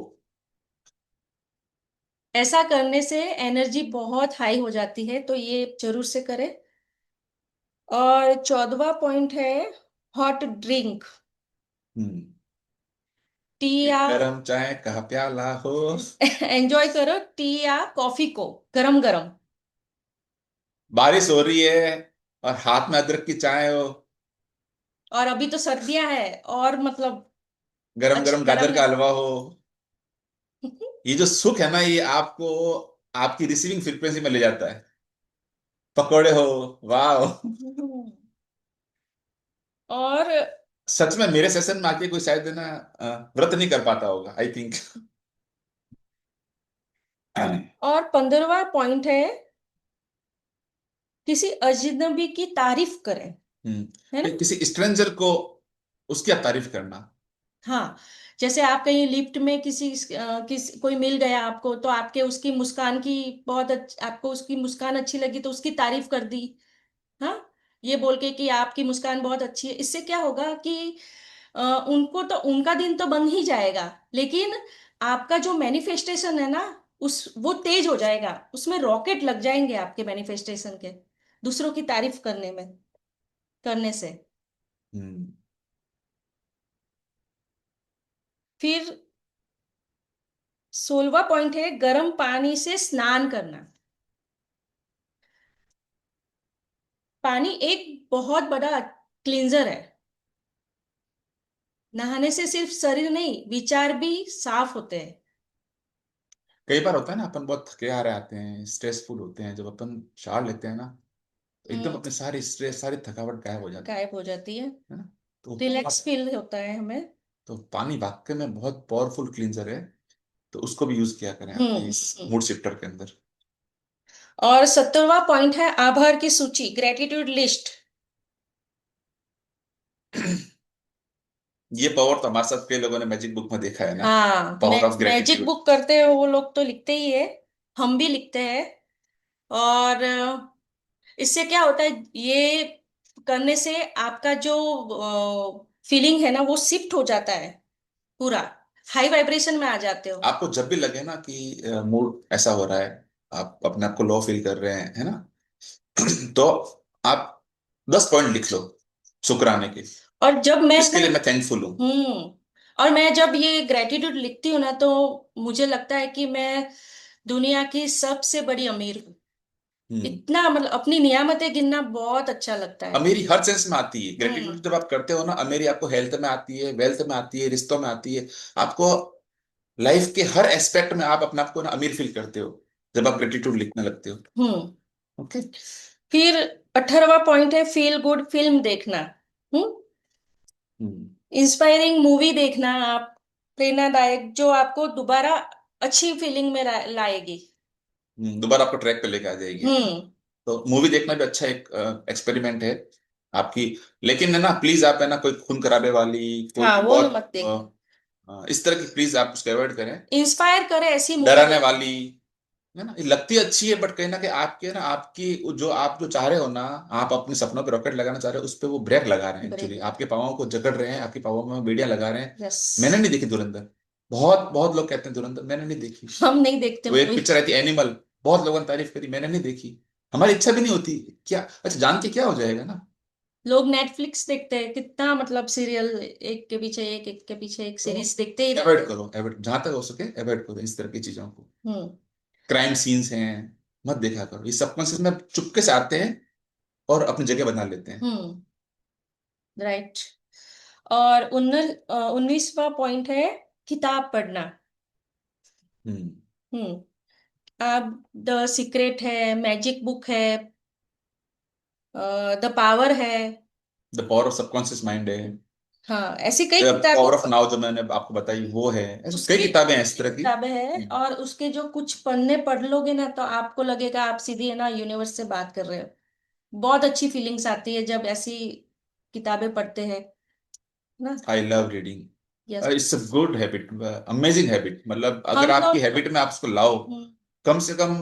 S3: ऐसा करने से एनर्जी बहुत हाई हो जाती है, तो ये जरूर से करें। और 14वां पॉइंट है हॉट ड्रिंक।
S1: हम्म।
S3: टी या
S1: गरम चाय का प्याला हो।
S3: एंजॉय करो टी या कॉफी को गरम गरम।
S1: बारिश हो रही है और हाथ में अदरक की चाय हो,
S3: और अभी तो सर्दियां है, और मतलब
S1: गरम
S3: अच्छी
S1: गरम
S3: गरम
S1: गाजर का
S3: गरम।
S1: हलवा हो। ये जो सुख है ना, ये आपको आपकी रिसीविंग फ्रीक्वेंसी में ले जाता है। पकोड़े हो, वाह।
S3: और
S1: सच में मेरे सेशन में आके कोई शायद है ना व्रत नहीं कर पाता होगा, आई थिंक।
S3: 15वां पॉइंट है किसी अजनबी की तारीफ करें। है ना?
S1: किसी स्ट्रेंजर को उसकी आप तारीफ करना।
S3: हाँ, जैसे आप कहीं लिफ्ट में कोई मिल गया आपको, तो आपके उसकी मुस्कान की आपको उसकी मुस्कान अच्छी लगी तो उसकी तारीफ कर दी। हाँ, ये बोल के कि आपकी मुस्कान बहुत अच्छी है। इससे क्या होगा कि उनको तो उनका दिन तो बन ही जाएगा, लेकिन आपका जो मैनिफेस्टेशन है ना, उस वो तेज हो जाएगा, उसमें रॉकेट लग जाएंगे आपके मैनिफेस्टेशन के, दूसरों की तारीफ करने से।
S1: हम्म।
S3: फिर 16वां पॉइंट है गर्म पानी से स्नान करना। पानी एक बहुत बड़ा क्लींजर है। नहाने से सिर्फ शरीर नहीं, विचार भी साफ होते हैं।
S1: कई बार होता है ना, अपन बहुत थके हारे आते हैं, स्ट्रेसफुल होते हैं, जब अपन शावर लेते हैं ना, तो एकदम
S3: हम्म,
S1: अपनी सारी स्ट्रेस, सारी थकावट गायब हो जाती
S3: गायब हो जाती है।
S1: है ना। तो
S3: रिलैक्स फील होता है हमें।
S1: तो पानी वाकई में बहुत पावरफुल क्लींजर है। तो उसको भी यूज किया करें
S3: हम्म
S1: आपके इस
S3: हम्म।
S1: मूड शिफ्टर के अंदर।
S3: और 17वां पॉइंट है आभार की सूची, ग्रेटिट्यूड लिस्ट।
S1: ये पावर तो हमारे साथ कई लोगों ने मैजिक बुक में देखा है ना,
S3: हाँ,
S1: power of
S3: magic
S1: gratitude.
S3: Book करते हैं वो लोग तो लिखते ही है, हम भी लिखते हैं। और इससे क्या होता है, ये करने से आपका जो फीलिंग है ना, वो शिफ्ट हो जाता है, पूरा हाई वाइब्रेशन में आ जाते हो।
S1: आपको जब भी लगे ना कि मूड ऐसा हो रहा है, आप अपने आप को लो फील कर रहे हैं, है ना, तो आप 10 पॉइंट लिख लो शुक्राने के,
S3: और जब मैं
S1: इसके लिए मैं थैंकफुल हूँ।
S3: और मैं जब ये ग्रेटिट्यूड लिखती हूँ ना, तो मुझे लगता है कि मैं दुनिया की सबसे बड़ी अमीर हूँ।
S1: हम्म।
S3: इतना मतलब अपनी नियामतें गिनना बहुत अच्छा लगता है।
S1: अमीरी हर सेंस में आती है,
S3: हम्म
S1: ग्रेटिट्यूड जब आप करते हो ना, अमीरी आपको हेल्थ में आती है, वेल्थ में आती है, रिश्तों में आती है। आपको लाइफ के हर एस्पेक्ट में आप अपने आप को ना अमीर फील करते हो जब आप ग्रेटिट्यूड लिखने लगते हो।
S3: हम्म।
S1: ओके।
S3: फिर 18वां पॉइंट है फील गुड फिल्म देखना। हम्म।
S1: हम्म।
S3: इंस्पायरिंग मूवी देखना आप, प्रेरणादायक, जो आपको दोबारा अच्छी फीलिंग में लाएगी।
S1: दोबारा आपको ट्रैक पे लेके आ जाएगी।
S3: हम्म।
S1: तो मूवी देखना भी अच्छा एक एक्सपेरिमेंट है आपकी। लेकिन है ना, प्लीज आप है ना, कोई खून खराबे वाली,
S3: हाँ,
S1: कोई
S3: वो
S1: बहुत
S3: मत देखना।
S1: इस तरह की प्लीज आप उसको अवॉइड करें।
S3: इंस्पायर करे ऐसी मूवी
S1: डराने
S3: देखना।
S1: वाली, है ना, ये लगती अच्छी है, बट कहीं ना कहीं आपके ना, आपकी जो आप जो चाह रहे हो ना, आप अपने सपनों पे रॉकेट लगाना चाह रहे हो, उस पे वो ब्रेक लगा रहे हैं, एक्चुअली
S3: ब्रेक।
S1: आपके पाँवों को जकड़ रहे हैं, आपके पाँवों में बेड़ियां लगा रहे हैं।
S3: यस।
S1: मैंने नहीं देखी धुरंधर। बहुत बहुत लोग कहते हैं धुरंधर, मैंने नहीं देखी।
S3: हम नहीं देखते
S1: वो एक
S3: मूवी।
S1: पिक्चर आई थी एनिमल, बहुत लोगों ने तारीफ करी, मैंने नहीं देखी। हमारी इच्छा भी नहीं होती। क्या अच्छा, जान के क्या हो जाएगा ना।
S3: लोग नेटफ्लिक्स देखते हैं, कितना मतलब सीरियल, एक के पीछे एक, एक के पीछे एक
S1: तो
S3: सीरीज देखते ही रहते
S1: अवॉइड
S3: हैं।
S1: करो, अवॉइड जहां तक हो सके अवॉइड करो इस तरह की चीजों को।
S3: हम्म
S1: क्राइम सीन्स हैं, मत देखा करो, ये सबकॉन्शियस में चुपके से आते हैं और अपनी जगह बना लेते हैं।
S3: हम्म। राइट। और 19वां पॉइंट है किताब पढ़ना।
S1: हम्म।
S3: हम्म। आप द सीक्रेट है, मैजिक बुक है, द पावर है।
S1: The power of subconscious mind है।
S3: हाँ, ऐसी कई किताबें,
S1: पावर ऑफ नाउ जो मैंने आपको बताई वो है। ऐसी कई
S3: उसके
S1: किताबें हैं इस
S3: कई
S1: तरह की।
S3: किताबें हैं, और उसके जो कुछ पन्ने पढ़ लोगे ना, तो आपको लगेगा आप सीधी है ना यूनिवर्स से बात कर रहे हो। बहुत अच्छी फीलिंग्स आती है जब ऐसी किताबें पढ़ते हैं ना।
S1: I love reading,
S3: yes.
S1: It's a good habit, amazing habit. मतलब अगर
S3: हम
S1: आपकी
S3: लोग।
S1: हैबिट में आप उसको लाओ,
S3: हम्म
S1: कम से कम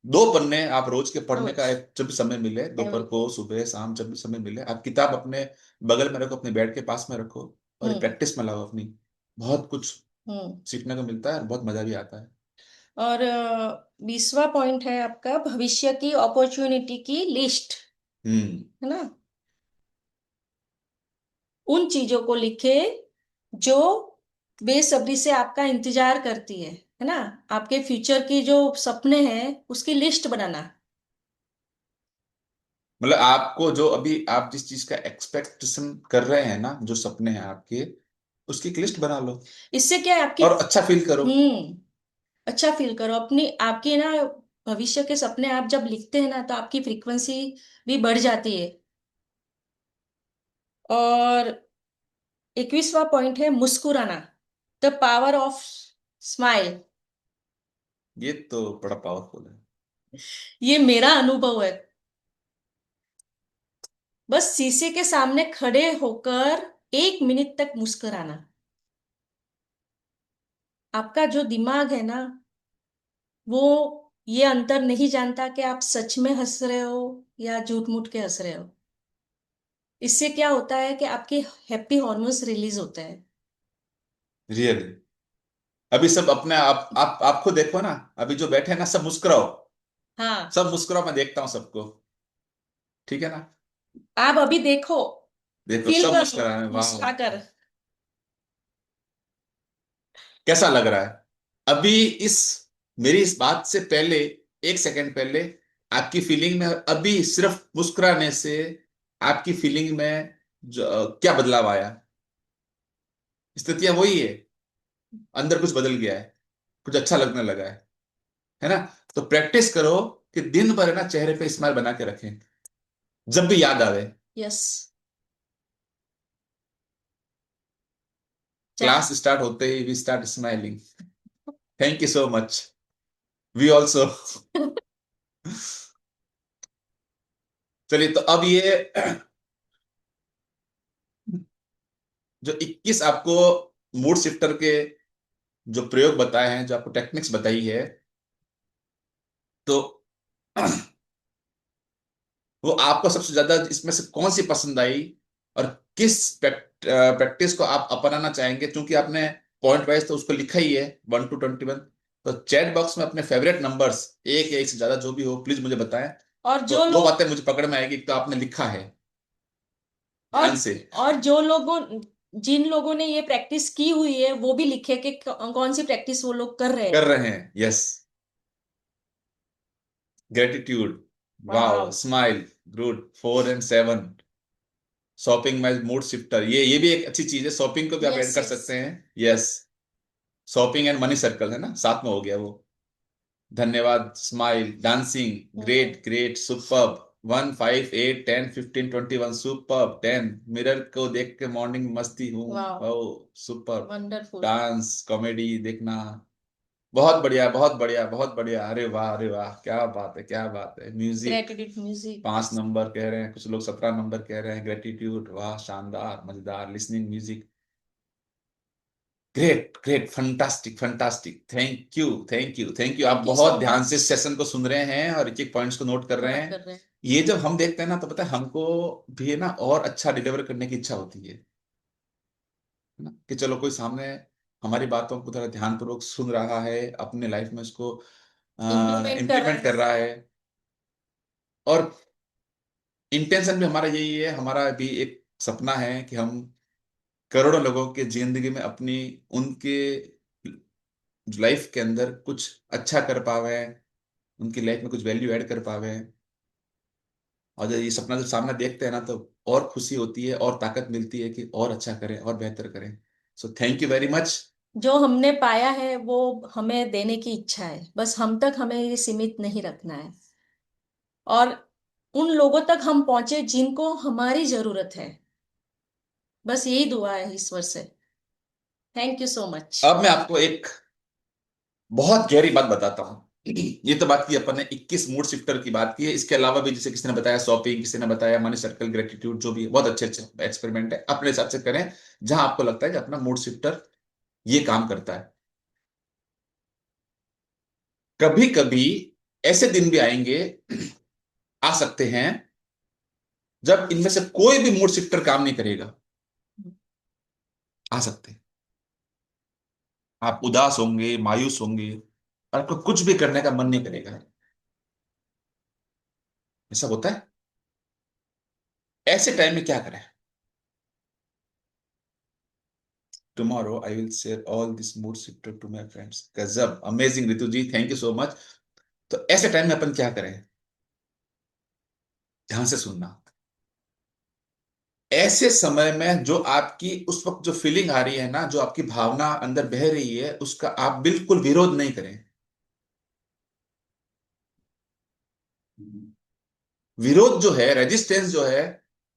S1: 2 पन्ने आप रोज के पढ़ने का,
S3: रोज
S1: एक जब भी समय मिले, दोपहर
S3: एवरी।
S1: को, सुबह शाम, जब भी समय मिले, आप किताब अपने बगल में रखो, अपने बेड के पास में रखो, और
S3: हम्म।
S1: प्रैक्टिस में लाओ अपनी। बहुत कुछ
S3: हम्म।
S1: सीखने को मिलता है और बहुत मजा भी आता है।
S3: और 20वां पॉइंट है आपका भविष्य की अपॉर्चुनिटी की लिस्ट,
S1: हम्म।
S3: है ना। उन चीजों को लिखे जो बेसब्री से आपका इंतजार करती है ना। आपके फ्यूचर की जो सपने हैं उसकी लिस्ट बनाना।
S1: मतलब आपको जो अभी आप जिस चीज का एक्सपेक्टेशन कर रहे हैं ना, जो सपने हैं आपके, उसकी एक लिस्ट बना लो
S3: इससे क्या है आपकी।
S1: और अच्छा फील करो।
S3: हम्म। अच्छा फील करो अपनी आपकी ना। भविष्य के सपने आप जब लिखते हैं ना तो आपकी फ्रीक्वेंसी भी बढ़ जाती है। और 21वां पॉइंट है मुस्कुराना, द पावर ऑफ स्माइल।
S1: ये तो बड़ा पावरफुल है।
S3: ये मेरा अनुभव है। बस शीशे के सामने खड़े होकर 1 मिनट तक मुस्कुराना। आपका जो दिमाग है ना, वो ये अंतर नहीं जानता कि आप सच में हंस रहे हो या झूठ मूठ के हंस रहे हो। इससे क्या होता है कि आपके हैप्पी हॉर्मोन्स रिलीज होते हैं।
S1: रियली। अभी सब अपने आप खुद देखो ना, अभी जो बैठे हैं ना, सब मुस्कुराओ।
S3: हाँ।
S1: सब मुस्कुराओ, मैं देखता हूँ सबको। ठीक है ना?
S3: आप अभी देखो,
S1: देखो
S3: फील
S1: सब
S3: कर लो
S1: मुस्कुरा रहे हैं, वाह।
S3: मुस्कुरा कर।
S1: कैसा लग रहा है अभी इस मेरी इस बात से पहले, 1 सेकंड पहले, आपकी फीलिंग में अभी सिर्फ मुस्कुराने से आपकी फीलिंग में क्या बदलाव आया? स्थितियां वही है, अंदर कुछ बदल गया है, कुछ अच्छा लगने लगा है ना? तो प्रैक्टिस करो कि दिन भर है ना, चेहरे पे स्माइल बना के रखें, जब भी याद आवे।
S3: यस। चाहे।
S1: क्लास स्टार्ट होते ही we start smiling. Thank you so much. We also. चलिए, तो अब ये जो 21 आपको मूड शिफ्टर के जो प्रयोग बताए हैं, जो आपको टेक्निक्स बताई है, तो वो आपको सबसे ज्यादा इसमें से कौन सी पसंद आई, और किस प्रैक्टिस को आप अपनाना चाहेंगे? क्योंकि आपने पॉइंट वाइज तो उसको लिखा ही है, 1 to 21। तो चैट बॉक्स में अपने फेवरेट नंबर्स, एक या एक से ज्यादा जो भी हो, प्लीज मुझे बताएं।
S3: और
S1: तो
S3: जो
S1: दो
S3: लोग
S1: बातें मुझे पकड़ में आएगी, एक तो आपने लिखा है
S3: और
S1: ध्यान से,
S3: और जो लोगों जिन लोगों ने ये प्रैक्टिस की हुई है वो भी लिखे कि कौन सी प्रैक्टिस वो लोग कर रहे
S1: कर
S3: हैं।
S1: रहे हैं, यस। ग्रेटिट्यूड, वाओ,
S3: वाह।
S1: Smile, good, 4 and 7। Shopping my mood shifter, ये भी एक अच्छी चीज है, शॉपिंग को भी आप
S3: यस
S1: ऐड कर
S3: यस।
S1: सकते हैं, yes. Shopping and money circle है ना, साथ में हो गया वो। धन्यवाद, smile, dancing,
S3: hmm.
S1: Great great, superb, 1, 5, 8, 10, 15, 21, superb, 10, mirror को देख के मॉर्निंग में मस्ती हूँ,
S3: वाह।
S1: Oh superb,
S3: wonderful.
S1: Dance, comedy देखना, बहुत बढ़िया, बहुत बढ़िया, बहुत बढ़िया, अरे वाह, अरे वाह, क्या बात है, क्या बात है। Music,
S3: gratitude music.
S1: 5 नंबर कह रहे हैं, कुछ लोग 17 नंबर कह रहे हैं। ग्रेटिट्यूड, वाह, शानदार, मजेदार। Listening music, great great, fantastic fantastic, thank you, thank you, thank you. आप
S3: थैंक यू सो
S1: बहुत ध्यान
S3: मच।
S1: से इस सेशन को सुन रहे हैं और एक एक पॉइंट्स को नोट कर रहे
S3: नोट
S1: हैं।
S3: कर रहे हैं।
S1: ये जब हम देखते हैं ना, तो पता है हमको भी है ना, और अच्छा डिलीवर करने की इच्छा होती है ना, कि चलो कोई सामने हमारी बातों को थोड़ा ध्यानपूर्वक सुन रहा है, अपने लाइफ में उसको
S3: इम्प्लीमेंट कर रहे
S1: इम्प्लीमेंट कर
S3: हैं।
S1: रहा है। और इंटेंशन भी हमारा यही है, हमारा भी एक सपना है कि हम करोड़ों लोगों के जिंदगी में अपनी, उनके लाइफ के अंदर कुछ अच्छा कर पावे, उनकी लाइफ में कुछ वैल्यू ऐड कर पावे। और जब ये सपना जब सामने देखते हैं ना, तो और खुशी होती है, और ताकत मिलती है कि और अच्छा करें और बेहतर करें। So thank you very much.
S3: जो हमने पाया है वो हमें देने की इच्छा है, बस हम तक हमें ये सीमित नहीं रखना है। और उन लोगों तक हम पहुंचे जिनको हमारी जरूरत है। बस यही दुआ है ईश्वर से। Thank you so much.
S1: अब मैं आपको एक बहुत गहरी बात बताता हूँ। ये तो बात की अपन ने, 21 मूड शिफ्टर की बात की है, इसके अलावा भी जैसे किसी ने बताया शॉपिंग, किसी ने बताया मनी सर्कल, ग्रेटिट्यूड, जो भी है, बहुत अच्छे अच्छे एक्सपेरिमेंट है, अपने हिसाब से करें जहां आपको लगता है कि अपना मूड शिफ्टर ये काम करता है। कभी कभी ऐसे दिन भी आएंगे, आ सकते हैं, जब इनमें से कोई भी मूड शिफ्टर काम नहीं करेगा। आ सकते हैं। आप उदास होंगे, मायूस होंगे, और आपको कुछ भी करने का मन नहीं करेगा। ऐसा होता है। ऐसे टाइम में क्या करें? Tomorrow I will share all this mood shifter to my friends. गजब, amazing Ritu ji, thank you so much. तो ऐसे टाइम में अपन क्या करें? ध्यान से सुनना। ऐसे समय में जो आपकी उस वक्त जो फीलिंग आ रही है ना, जो आपकी भावना अंदर बह रही है, उसका आप बिल्कुल विरोध नहीं करें। विरोध जो है, रेजिस्टेंस जो है,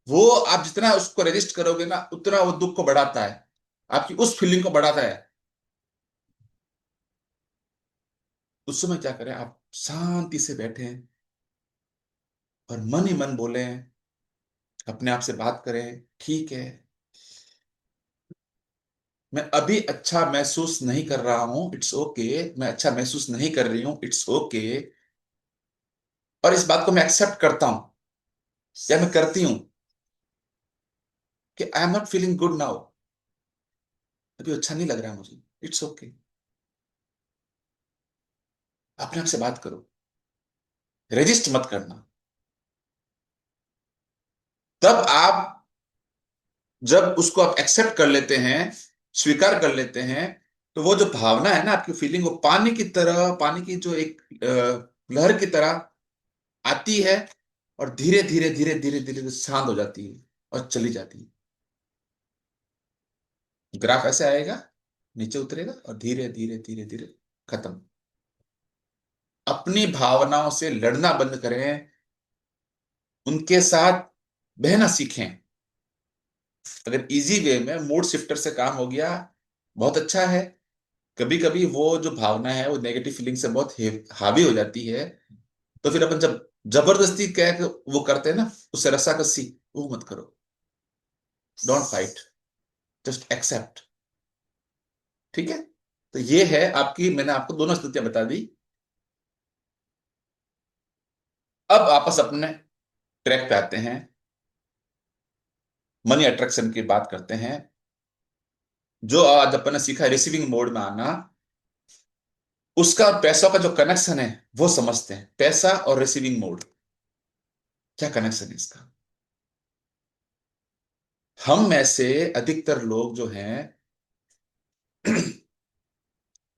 S1: वो आप जितना उसको रेजिस्ट करोगे ना, उतना वो दुख को बढ़ाता है, आपकी उस फीलिंग को बढ़ाता है। उस समय क्या करें? आप शांति से बैठें और मन ही मन बोलें, अपने आप से बात करें, ठीक है, मैं अभी अच्छा महसूस नहीं कर रहा हूं, इट्स ओके, मैं अच्छा महसूस नहीं कर रही हूं, इट्स ओके, और इस बात को मैं एक्सेप्ट करता हूं, या मैं करती हूं, कि I am not feeling good now, अभी अच्छा नहीं लग रहा है मुझे, इट्स ओके। अपने आप से बात करो, रेजिस्ट मत करना। तब आप, जब उसको आप एक्सेप्ट कर लेते हैं, स्वीकार कर लेते हैं, तो वो जो भावना है ना, आपकी फीलिंग, वो पानी की तरह, पानी की जो एक लहर की तरह आती है, और धीरे धीरे धीरे धीरे धीरे शांत हो जाती है और चली जाती है। ग्राफ ऐसे आएगा, नीचे उतरेगा और धीरे धीरे धीरे धीरे खत्म। अपनी भावनाओं से लड़ना बंद करें, उनके साथ बहना सीखें। अगर इजी वे में मूड शिफ्टर से काम हो गया, बहुत अच्छा है। कभी कभी वो जो भावना है, वो नेगेटिव फीलिंग से बहुत हावी हो जाती है, तो फिर अपन जब जबरदस्ती कह के वो करते हैं ना, उससे रस्साकसी, वो मत करो। Don't fight, just accept. ठीक है? तो ये है आपकी, मैंने आपको दोनों स्थितियां बता दी। अब आपस अपने ट्रैक पे आते हैं, मनी अट्रैक्शन की बात करते हैं। जो आज अपन ने सीखा रिसीविंग मोड में आना, उसका और पैसों का जो कनेक्शन है, वो समझते हैं। पैसा और रिसीविंग मोड, क्या कनेक्शन है इसका? हम में से अधिकतर लोग जो हैं,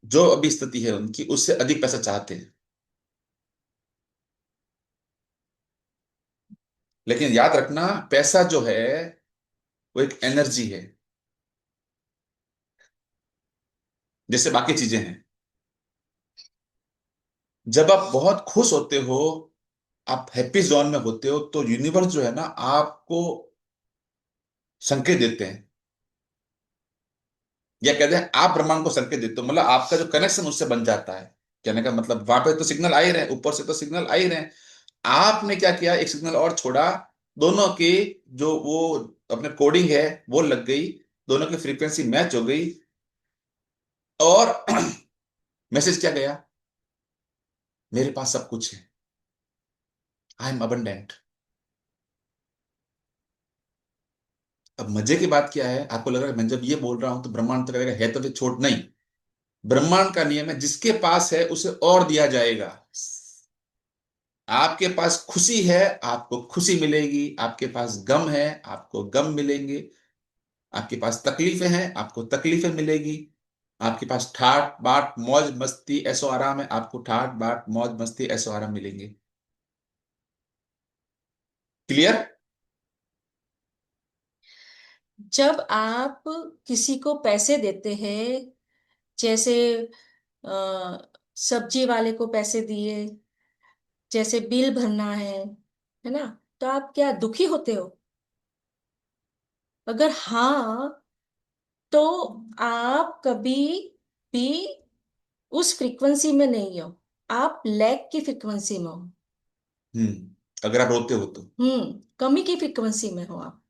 S1: जो अभी स्थिति है उनकी, उससे अधिक पैसा चाहते हैं। लेकिन याद रखना, पैसा जो है, वो एक एनर्जी है, जैसे बाकी चीजें हैं। जब आप बहुत खुश होते हो, आप हैप्पी जोन में होते हो, तो यूनिवर्स जो है ना, आपको संकेत देते हैं, या कहते हैं आप ब्रह्मांड को संकेत देते हो, मतलब आपका जो कनेक्शन उससे बन जाता है। कहने का मतलब, वहां पे तो सिग्नल आ ही रहे हैं, ऊपर से तो सिग्नल आ ही रहे हैं। आपने क्या किया, एक सिग्नल और छोड़ा, दोनों की जो वो अपने कोडिंग है, वो लग गई, दोनों की फ्रीक्वेंसी मैच हो गई, और मैसेज क्या गया? मेरे पास सब कुछ है, आई एम अबंडेंट। अब मजे की बात क्या है, आपको लग रहा है मैं जब ये बोल रहा हूं तो ब्रह्मांड तो कहेगा है तो फिर छोड़, नहीं। ब्रह्मांड का नियम है, जिसके पास है उसे और दिया जाएगा। आपके पास खुशी है, आपको खुशी मिलेगी। आपके पास गम है, आपको गम मिलेंगे। आपके पास तकलीफें हैं, आपको तकलीफें मिलेगी। आपके पास ठाट बाट मौज मस्ती ऐसो आराम है, आपको ठाट बाट मौज मस्ती ऐसो आराम मिलेंगे। क्लियर?
S3: जब आप किसी को पैसे देते हैं, जैसे सब्जी वाले को पैसे दिए, जैसे बिल भरना है ना, तो आप क्या दुखी होते हो? अगर हाँ, तो आप कभी भी उस फ्रीक्वेंसी में नहीं हो, आप लैक की फ्रीक्वेंसी में हो।
S1: अगर आप रोते हो तो।
S3: कमी की फ्रीक्वेंसी में हो आप।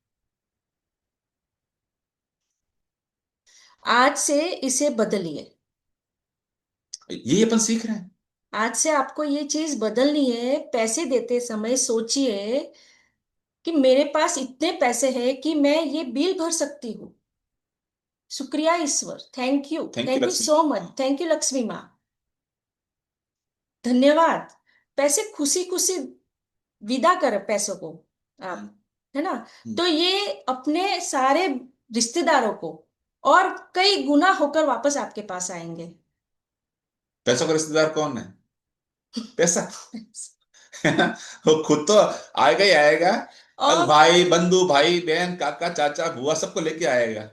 S3: आज से इसे बदलिए।
S1: यही अपन सीख रहे हैं।
S3: आज से आपको ये चीज बदलनी है। पैसे देते समय सोचिए कि मेरे पास इतने पैसे हैं कि मैं ये बिल भर सकती हूँ। शुक्रिया ईश्वर,
S1: thank you
S3: thank you
S1: Lakshmi.
S3: So much, thank you Lakshmi माँ, धन्यवाद। पैसे खुशी खुशी विदा कर पैसों को आप, है ना।
S1: हम्म।
S3: तो ये अपने सारे रिश्तेदारों को और कई गुना होकर वापस आपके पास आएंगे।
S1: पैसों का रिश्तेदार कौन है? पैसा। है ना? वो खुद तो आएगा ही आएगा। अब
S3: और
S1: भाई बंधु, भाई बहन, काका चाचा बुआ सबको लेके आएगा।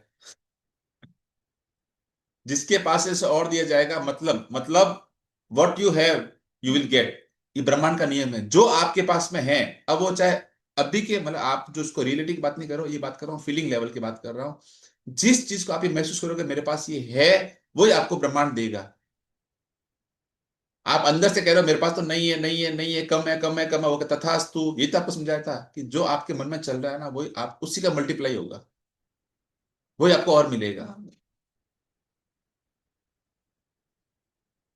S1: जिसके पास से और दिया जाएगा, मतलब what you have you will get. ये ब्रह्मांड का नियम है। जो आपके पास में है, अब वो चाहे अभी के, मतलब आप जो उसको रियलिटी की बात नहीं कर रहा हूं, ये बात कर रहा हूँ फीलिंग लेवल की बात कर रहा हूँ। जिस चीज को आप ये महसूस करोगे मेरे पास ये है, वही आपको ब्रह्मांड देगा। आप अंदर से कह रहे हो मेरे पास तो नहीं है, नहीं है, नहीं है, कम है, कम है, कम है, वो तथास्तु, ये तो आपको समझाया था कि जो आपके मन में चल रहा है ना, वही आप उसी का मल्टीप्लाई होगा, वही आपको और मिलेगा।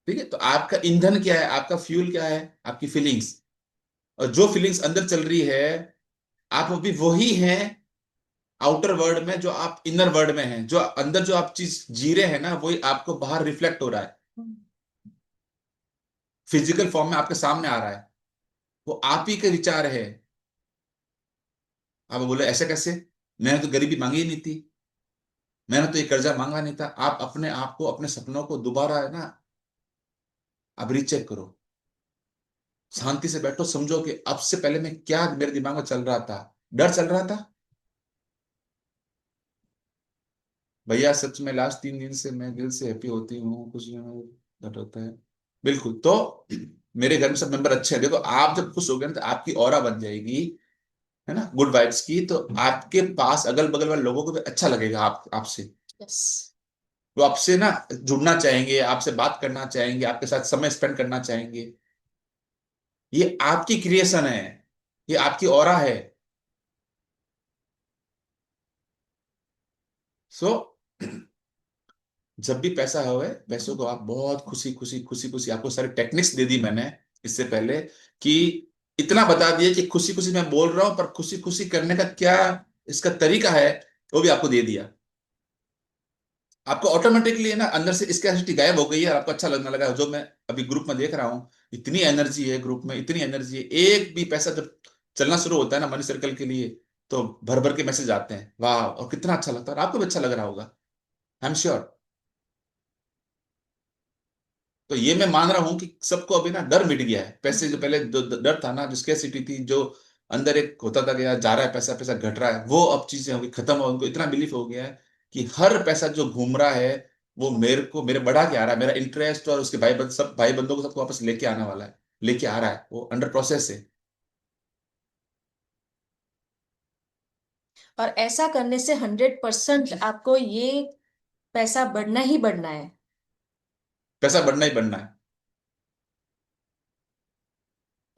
S1: ठीक है? तो आपका ईंधन क्या है, आपका फ्यूल क्या है? आपकी फीलिंग्स। और जो फीलिंग्स अंदर चल रही है, आप अभी वही हैं आउटर वर्ल्ड में जो आप इनर वर्ल्ड में हैं। जो अंदर जो आप चीज जी रहे हैं ना, वही आपको बाहर रिफ्लेक्ट हो रहा है, फिजिकल फॉर्म में आपके सामने आ रहा है। वो आप ही के विचार है। आप बोले ऐसे कैसे, मैंने तो गरीबी मांगी ही नहीं थी, मैंने तो ये कर्जा मांगा नहीं था। आप अपने आप को, अपने सपनों को दोबारा है ना, आप रीचेक करो। शांति से बैठो, समझो कि अब से पहले मैं क्या मेरे दिमाग में चल रहा था। डर चल रहा था भैया, सच में लास्ट 3 दिन से मैं दिल से हैप्पी होती हूँ, कुछ नहीं डर होता है। बिल्कुल। तो मेरे घर में सब मेंबर अच्छे हैं। देखो, आप जब खुश हो गए ना, तो आपकी ऑरा बन जाएगी, है ना, गुड वाइब्स की। तो आपके पास अगल बगल वाले लोगों को भी अच्छा लगेगा आपसे।
S3: यस।
S1: वो आपसे ना जुड़ना चाहेंगे, आपसे बात करना चाहेंगे, आपके साथ समय स्पेंड करना चाहेंगे। ये आपकी क्रिएशन है, ये आपकी ऑरा है। सो जब भी पैसा होवे, पैसों को आप बहुत खुशी खुशी खुशी खुशी, आपको सारी टेक्निक्स दे दी मैंने इससे पहले, कि इतना बता दिया कि खुशी खुशी मैं बोल रहा हूं, पर खुशी खुशी करने का क्या इसका तरीका है, वो भी आपको दे दिया। आपको ऑटोमेटिकली है ना अंदर से स्कैरिटी गायब हो गई है, और आपको अच्छा लगने लगा है। जो मैं अभी ग्रुप में देख रहा हूँ, इतनी एनर्जी है ग्रुप में, इतनी एनर्जी है। एक भी पैसा जब चलना शुरू होता है ना मनी सर्कल के लिए, तो भर भर के मैसेज आते हैं, वाह, और कितना अच्छा लगता है। और आपको भी अच्छा लग रहा होगा, आई एम श्योर। तो ये मैं मान रहा हूं कि सबको अभी ना डर मिट गया है। पैसे जो पहले डर था ना, जो स्कैरसिटी थी, जो अंदर एक होता था कि यार जा रहा है पैसा, पैसा घट रहा है, वो अब चीजें होगी खत्म। हो उनको इतना बिलीफ हो गया है कि हर पैसा जो घूम रहा है, वो मेरे को, मेरे बढ़ा के आ रहा है। मेरा इंटरेस्ट और उसके भाई बंद, सब भाई बंधों को सबको वापस लेके आने वाला है, लेके आ रहा है, वो अंडर प्रोसेस है।
S3: और ऐसा करने से 100% आपको ये पैसा बढ़ना ही बढ़ना है।
S1: पैसा बढ़ना ही बढ़ना है।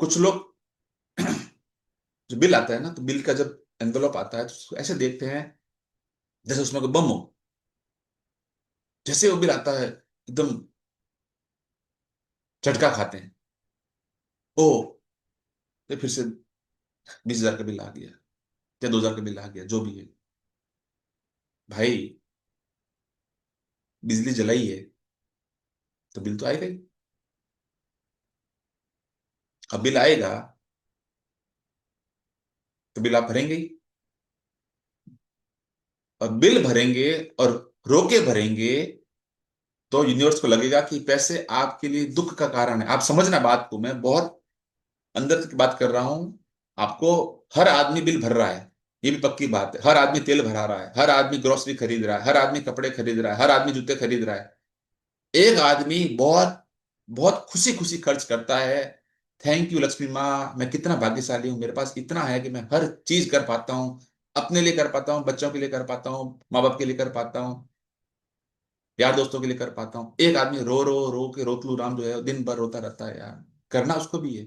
S1: कुछ लोग जो बिल आता है ना, तो बिल का जब एनवेलप आता है, तो उसको ऐसे देखते हैं जैसे उसमें कोई बम हो। जैसे वो बिल आता है, एकदम झटका खाते हैं। ओ, तो फिर से 20,000 का बिल आ गया, या 2,000 का बिल आ गया, जो भी है। भाई, बिजली जलाई है, तो बिल तो आएगा ही। अब बिल आएगा, तो बिल आप भरेंगे ही। और बिल भरेंगे, और रोके भरेंगे, तो यूनिवर्स को लगेगा कि पैसे आपके लिए दुख का कारण है। आप समझना बात को, मैं बहुत अंदर की बात कर रहा हूं आपको। हर आदमी बिल भर रहा है, ये भी पक्की बात है। हर आदमी तेल भरा रहा है, हर आदमी ग्रोसरी खरीद रहा है, हर आदमी कपड़े खरीद रहा है, हर आदमी जूते खरीद रहा है। एक आदमी बहुत बहुत खुशी खुशी खर्च करता है। थैंक यू लक्ष्मी माँ, मैं कितना भाग्यशाली हूँ, मेरे पास इतना है कि मैं हर चीज कर पाता हूँ। अपने लिए कर पाता हूँ, बच्चों के लिए कर पाता हूँ, माँ बाप के लिए कर पाता हूँ, यार दोस्तों के लिए कर पाता हूँ। एक आदमी रो रो रो के रोतलू राम जो है, दिन भर रोता रहता है यार। करना उसको भी है।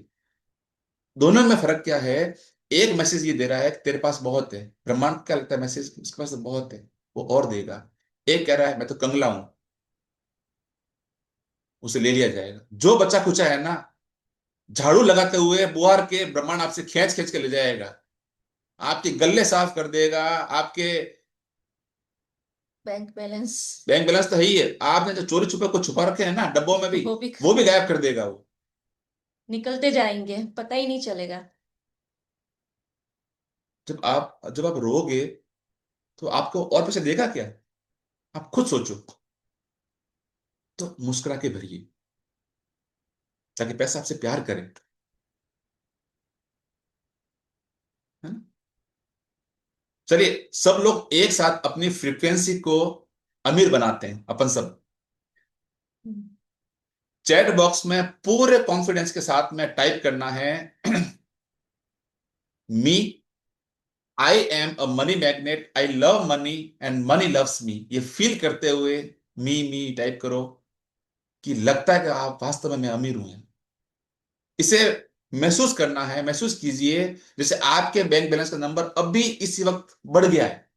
S1: दोनों में फर्क क्या है? एक मैसेज ये दे रहा है कि तेरे पास बहुत है। ब्रह्मांड क्या लगता है मैसेज, उसके पास तो बहुत है, वो और देगा। एक कह रहा है मैं तो कंगला हूं, उसे ले लिया जाएगा। जो बच्चा खुचा है ना, झाड़ू लगाते हुए बुआर के ब्रह्मांड आपसे खींच खींच के ले जाएगा, आपके गल्ले साफ कर देगा, आपके
S3: बैंक बैलेंस
S1: बैंक बैलेंस तो है ही है, आपने जो चोरी छुपे को छुपा रखे हैं ना डब्बों में भी,
S3: वो भी
S1: वो भी गायब कर देगा वो।
S3: निकलते जाएंगे, पता ही नहीं चलेगा।
S1: जब आप रोगे तो आपको और पैसे देगा क्या? आप खुद सोचो। तो मुस्कुरा के भरिए, ताकि पैसा आपसे प्यार करे, है ना? चलिए सब लोग एक साथ अपनी फ्रीक्वेंसी को अमीर बनाते हैं, अपन सब। चैट बॉक्स में पूरे कॉन्फिडेंस के साथ में टाइप करना है, me, I am a money magnet, I love money and money loves me. ये फील करते हुए मी टाइप करो कि लगता है कि आप वास्तव में मैं अमीर हूं। इसे महसूस करना है, महसूस कीजिए जैसे आपके बैंक बैलेंस का नंबर अभी इसी वक्त बढ़ गया है।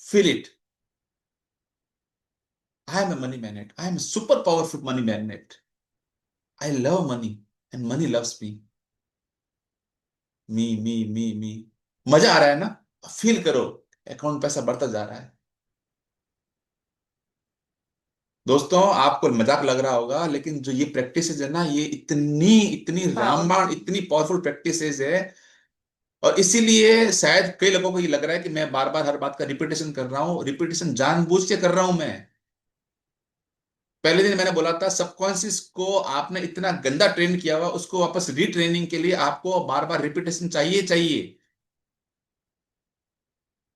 S1: Feel it. I am a money magnet, I am a super powerful money magnet, I love money and money loves me. Me. मजा आ रहा है ना? फील करो, अकाउंट पैसा बढ़ता जा रहा है। दोस्तों आपको मजाक लग रहा होगा, लेकिन जो ये प्रैक्टिस है ना, ये इतनी इतनी रामबाण,
S3: पावरफुल।
S1: इतनी पावरफुल प्रैक्टिस है। और इसीलिए शायद कई लोगों को ये लग रहा है कि मैं बार बार हर बात का रिपीटेशन कर रहा हूं। रिपीटेशन जानबूझ के कर रहा हूं मैं। पहले दिन मैंने बोला था, सबकॉन्शियस को आपने इतना गंदा ट्रेन किया हुआ, उसको वापस रीट्रेनिंग के लिए आपको बार बार रिपीटेशन चाहिए चाहिए।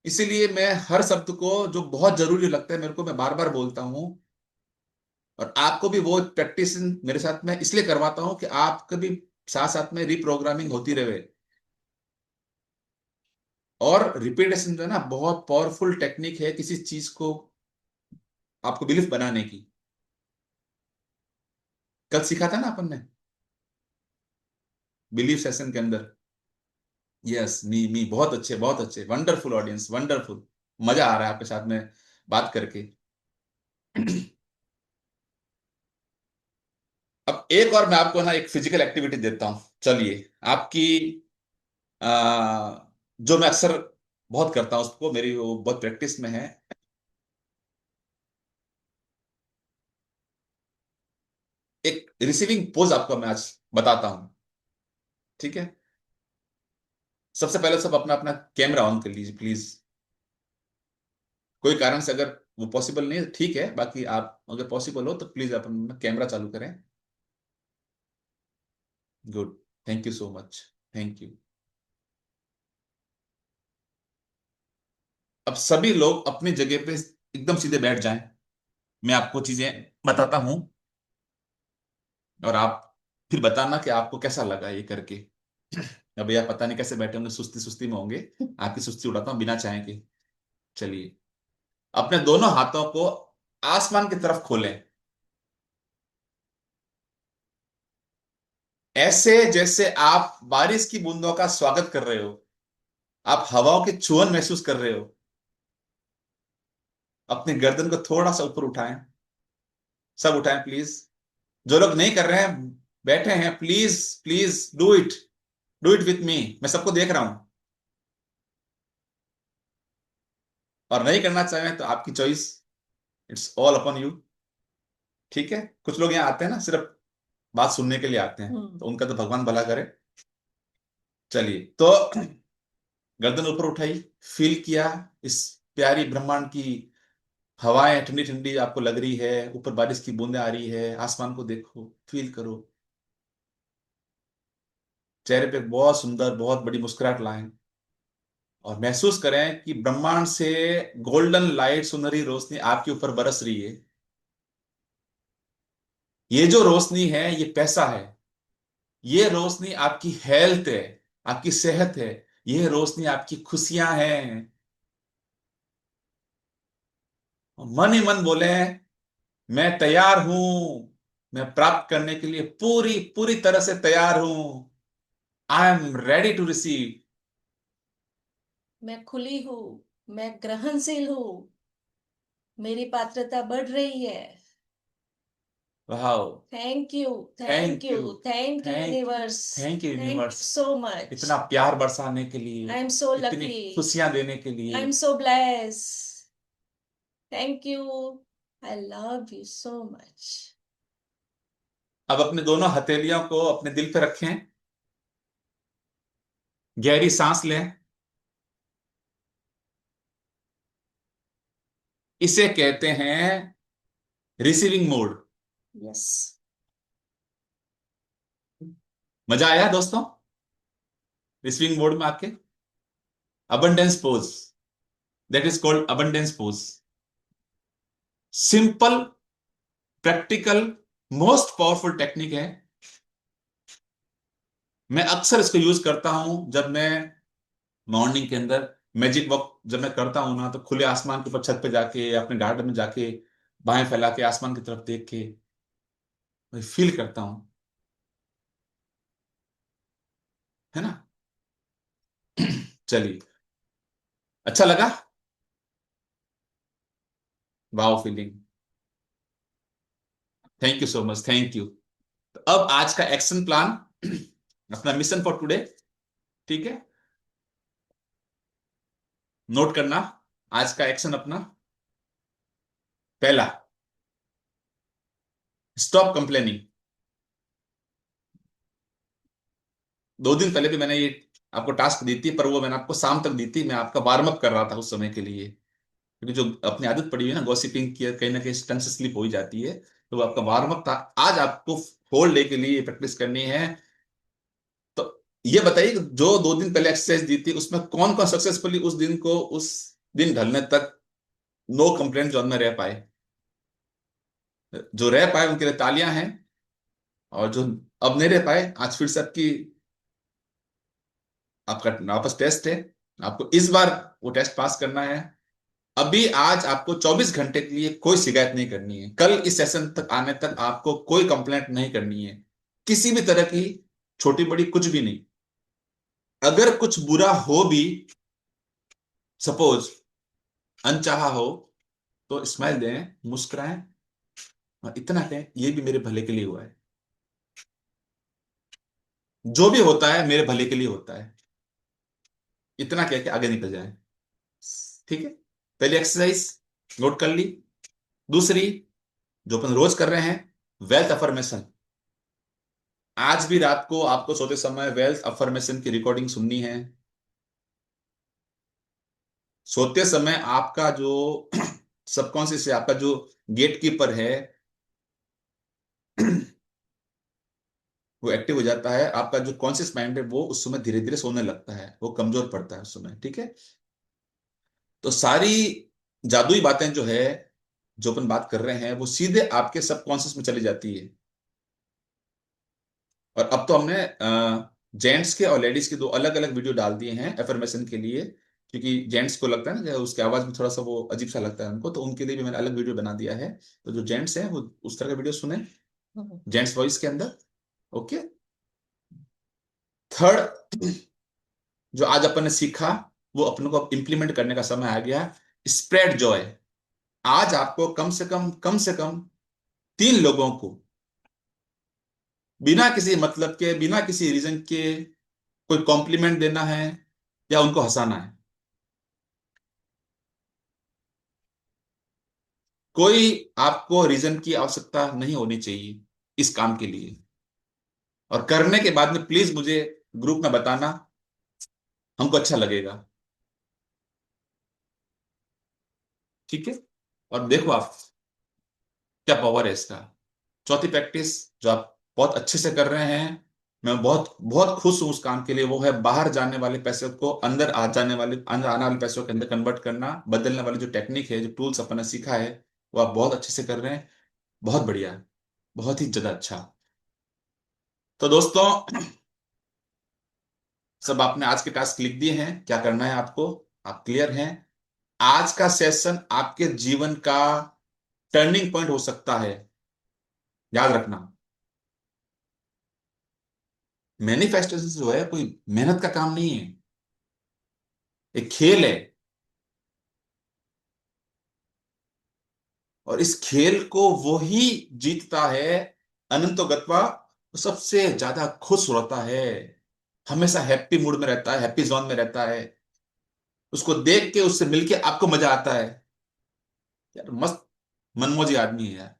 S1: इसीलिए मैं हर शब्द को जो बहुत जरूरी लगता है मेरे को, मैं बार बार बोलता हूं। और आपको भी वो प्रैक्टिस मेरे साथ में इसलिए करवाता हूं कि आपके भी साथ साथ में रिप्रोग्रामिंग होती रहे। और रिपीटेशन जो है ना, बहुत पावरफुल टेक्निक है किसी चीज को आपको बिलीफ बनाने की। कल सीखा था ना अपन ने, बिलीफ सेशन के अंदर। यस, मी बहुत अच्छे, बहुत अच्छे, वंडरफुल ऑडियंस, वंडरफुल। मजा आ रहा है आपके साथ में बात करके। अब एक और मैं आपको ना एक फिजिकल एक्टिविटी देता हूं। चलिए, आपकी जो मैं अक्सर बहुत करता हूं, उसको मेरी वो बहुत प्रैक्टिस में है। एक रिसीविंग पोज आपको मैं आज बताता हूं, ठीक है? सबसे पहले सब अपना अपना कैमरा ऑन कर लीजिए प्लीज। कोई कारण से अगर वो पॉसिबल नहीं है तो ठीक है, बाकी आप अगर पॉसिबल हो तो प्लीज आप अपना कैमरा चालू करें। Good. Thank you so much. Thank you. अब सभी लोग अपनी जगह पे एकदम सीधे बैठ जाएं। मैं आपको चीजें बताता हूं, और आप फिर बताना कि आपको कैसा लगा ये करके। अब यार पता नहीं कैसे बैठे होंगे, सुस्ती सुस्ती में होंगे। आपकी सुस्ती उड़ाता हूं बिना चाहे के। चलिए, अपने दोनों हाथों को आसमान की तरफ खोलें, ऐसे जैसे आप बारिश की बूंदों का स्वागत कर रहे हो। आप हवाओं की छुअन महसूस कर रहे हो। अपनी गर्दन को थोड़ा सा ऊपर उठाएं। सब उठाएं प्लीज। जो लोग नहीं कर रहे हैं, बैठे हैं, please please do it. Do it with me. मैं सबको देख रहा हूं। और नहीं करना चाहें तो आपकी choice, it's all upon you. ठीक है? कुछ लोग यहाँ आते हैं ना सिर्फ बात सुनने के लिए आते हैं,
S3: हम्म।
S1: तो उनका तो भगवान भला करे। चलिए तो गर्दन ऊपर उठाई, फील किया इस प्यारी ब्रह्मांड की हवाएं ठंडी ठंडी आपको लग रही है, ऊपर बारिश की बूंदें आ रही है, आसमान को देखो, फील करो। चेहरे पे बहुत सुंदर, बहुत बड़ी मुस्कुराहट लाएं। और महसूस करें कि ब्रह्मांड से गोल्डन लाइट, सुनहरी रोशनी आपके ऊपर बरस रही है। ये जो रोशनी है ये पैसा है। ये रोशनी आपकी हेल्थ है, आपकी सेहत है। ये रोशनी आपकी खुशियां हैं। मन ही मन बोले, मैं तैयार हूं। मैं प्राप्त करने के लिए पूरी पूरी तरह से तैयार हूं। I am ready to receive.
S3: मैं खुली हूँ, मैं ग्रहणशील हूँ, मेरी पात्रता बढ़ रही है।
S1: Wow,
S3: thank you, thank
S1: thank
S3: you,
S1: you,
S3: thank you
S1: thank
S3: universe,
S1: thank you
S3: thank
S1: universe,
S3: you so much.
S1: इतना प्यार बरसाने के लिए,
S3: आई एम सो
S1: इतनी
S3: लकी,
S1: खुशियां देने के
S3: आई
S1: लिए।
S3: Am so bless, thank you, I love you so much.
S1: अब अपने दोनों हथेलियों को अपने दिल पे रखें, गहरी सांस लें। इसे कहते हैं रिसीविंग मोड।
S3: यस।
S1: मजा आया दोस्तों रिसीविंग मोड में आके? Abundance pose, that is called abundance pose. Simple, practical, most powerful technique है। मैं अक्सर इसको यूज करता हूं जब मैं मॉर्निंग के अंदर मैजिक वॉक जब मैं करता हूं ना, तो खुले आसमान के ऊपर छत पे जाके, अपने गार्डन में जाके, बाहें फैला के आसमान की तरफ देख के मैं फील करता हूं, है ना। चलिए, अच्छा लगा? Wow feeling, thank you so much, thank you. तो अब आज का एक्शन प्लान, अपना मिशन फॉर टुडे, ठीक है, नोट करना। आज का एक्शन अपना पहला, स्टॉप कंप्लेनिंग। 2 दिन पहले भी मैंने ये आपको टास्क दी थी, पर वो मैंने आपको शाम तक दी थी, मैं आपका वार्म अप कर रहा था उस समय के लिए, क्योंकि जो अपनी आदत पड़ी है ना गॉसिपिंग की, कहीं ना कहीं टंग से स्लिप हो ही जाती है, तो वो आपका वार्म अप था। आज आपको होल डे के लिए प्रैक्टिस करनी है। तो ये बताइए कि जो 2 दिन पहले एक्सरसाइज दी थी उसमें कौन कौन सक्सेसफुली उस दिन को, उस दिन ढलने तक नो कंप्लेंट जोन में रह पाए? जो रह पाए उनके लिए तालियां हैं, और जो अब नहीं रह पाए, आज फिर से आपकी, आपका वापस टेस्ट है, आपको इस बार वो टेस्ट पास करना है। अभी आज आपको 24 घंटे के लिए कोई शिकायत नहीं करनी है। कल इस सेशन तक आने तक आपको कोई कंप्लेंट नहीं करनी है, किसी भी तरह की, छोटी बड़ी कुछ भी नहीं। अगर कुछ बुरा हो भी, सपोज अनचाहा हो, तो स्माइल दें, मुस्कुराएं, और इतना कहें ये भी मेरे भले के लिए हुआ है, जो भी होता है मेरे भले के लिए होता है, इतना कह के आगे निकल जाए। ठीक है, पहली एक्सरसाइज नोट कर ली। दूसरी, जो अपन रोज कर रहे हैं, वेल्थ अफर्मेशन। आज भी रात को आपको सोते समय वेल्थ अफर्मेशन की रिकॉर्डिंग सुननी है। सोते समय आपका जो सबकॉन्शियस है, आपका जो गेट कीपर है, वो एक्टिव हो जाता है। आपका जो कॉन्शियस माइंड है वो उस समय धीरे धीरे सोने लगता है, वो कमजोर पड़ता है उस समय। ठीक है, तो सारी जादुई बातें जो है, जो अपन बात कर रहे हैं, वो सीधे आपके सबकॉन्शियस में चली जाती है। और अब तो हमने जेंट्स के और लेडीज के 2 अलग अलग वीडियो डाल दिए हैं एफर्मेशन के लिए, क्योंकि जेंट्स को लगता है ना कि उसकी आवाज में थोड़ा सा वो अजीब सा लगता है उनको, तो उनके लिए भी मैंने अलग वीडियो बना दिया है। तो जो जेंट्स हैं वो उस तरह का वीडियो सुने, जेंट्स वॉइस के अंदर। ओके, थर्ड, जो आज अपन ने सीखा, वो अपन को अब इम्प्लीमेंट करने का समय आ गया। Spread Joy. आज आपको कम से कम 3 लोगों को, बिना किसी मतलब के, बिना किसी रीजन के, कोई कॉम्प्लीमेंट देना है या उनको हंसाना है। कोई आपको रीजन की आवश्यकता नहीं होनी चाहिए इस काम के लिए। और करने के बाद में प्लीज मुझे ग्रुप में बताना, हमको अच्छा लगेगा। ठीक है, और देखो आप क्या पावर है इसका। चौथी प्रैक्टिस, जो आप बहुत अच्छे से कर रहे हैं, मैं बहुत बहुत खुश हूं उस काम के लिए, वो है बाहर जाने वाले पैसे को अंदर आ जाने वाले, अंदर आने वाले पैसों के अंदर कन्वर्ट करना, बदलने वाली जो टेक्निक है, जो टूल्स अपन ने सीखा है, वो आप बहुत अच्छे से कर रहे हैं। बहुत बढ़िया, बहुत ही ज्यादा अच्छा। तो दोस्तों, सब आपने आज के टास्क लिख दिए हैं, क्या करना है आपको, आप क्लियर हैं? आज का सेशन आपके जीवन का टर्निंग पॉइंट हो सकता है, याद रखना। मैनिफेस्टेशन जो है कोई मेहनत का काम नहीं है, एक खेल है। और इस खेल को वो ही जीतता है अनंतो गत्वा, वो सबसे ज्यादा खुश होता है, हमेशा हैप्पी मूड में रहता है, हैप्पी जोन में रहता है। उसको देख के, उससे मिलके आपको मजा आता है। यार मस्त मनमोजी आदमी है यार।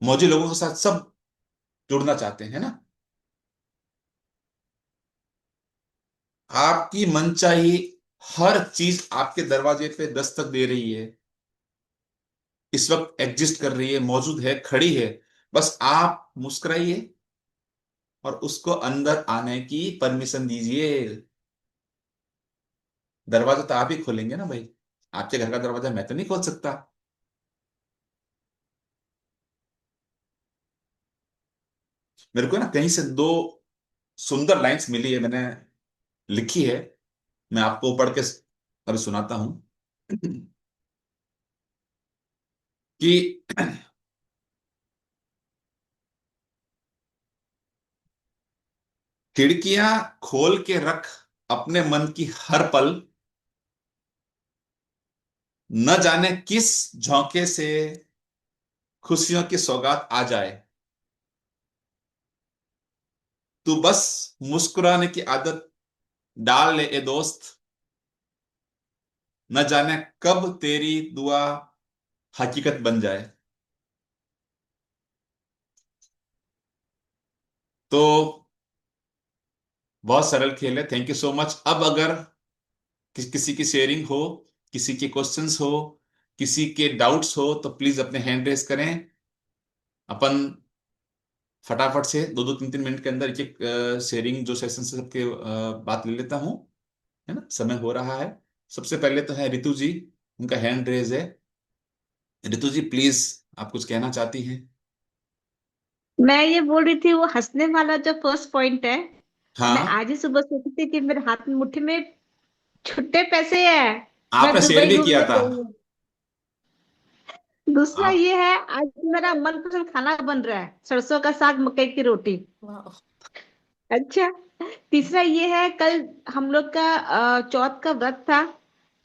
S1: मौजी लोगों के साथ सब जुड़ना चाहते हैं ना। आपकी मनचाही हर चीज आपके दरवाजे पे दस्तक दे रही है, इस वक्त एग्जिस्ट कर रही है, मौजूद है, खड़ी है। बस आप मुस्कुराइए और उसको अंदर आने की परमिशन दीजिए। दरवाजा तो आप ही खोलेंगे ना भाई, आपके घर का दरवाजा मैं तो नहीं खोल सकता। मेरे को ना कहीं से दो सुंदर लाइंस मिली है, मैंने लिखी है, मैं आपको पढ़ के अभी सुनाता हूं कि खिड़कियां खोल के रख अपने मन की हर पल, न जाने किस झोंके से खुशियों की सौगात आ जाए। तू बस मुस्कुराने की आदत डाल ले ए दोस्त, न जाने कब तेरी दुआ हकीकत बन जाए। तो बहुत सरल खेल है। Thank you so much. अब अगर किसी की शेयरिंग हो, किसी के क्वेश्चंस हो, किसी के डाउट्स हो, तो प्लीज अपने हैंड रेस करें। अपन फटाफट से 2-2 3-3 मिनट के अंदर एक एक शेयरिंग जो सेशन से सबके बात ले लेता हूं, है ना। समय हो रहा है। सबसे पहले तो है रितु जी, उनका हैंड रेज है। रितु जी प्लीज, आप कुछ कहना चाहती हैं?
S2: मैं ये बोल रही थी वो हंसने वाला जो फर्स्ट पॉइंट है। मैं
S1: हाँ,
S2: आज ही सुबह सोची थी कि मेरे हाथ में मुट्ठी में छुट्टे पैसे हैं। मैं
S1: आपने शेयर
S2: दुबई
S1: भी किया
S2: घूमने
S1: था।
S2: गई हूँ। दूसरा
S1: आप
S2: ये है, आज मेरा मनपसंद खाना बन रहा है, सरसों का साग मकई की रोटी।
S3: वाह।
S2: अच्छा। तीसरा ये है, कल हम लोग का चौथ का व्रत था।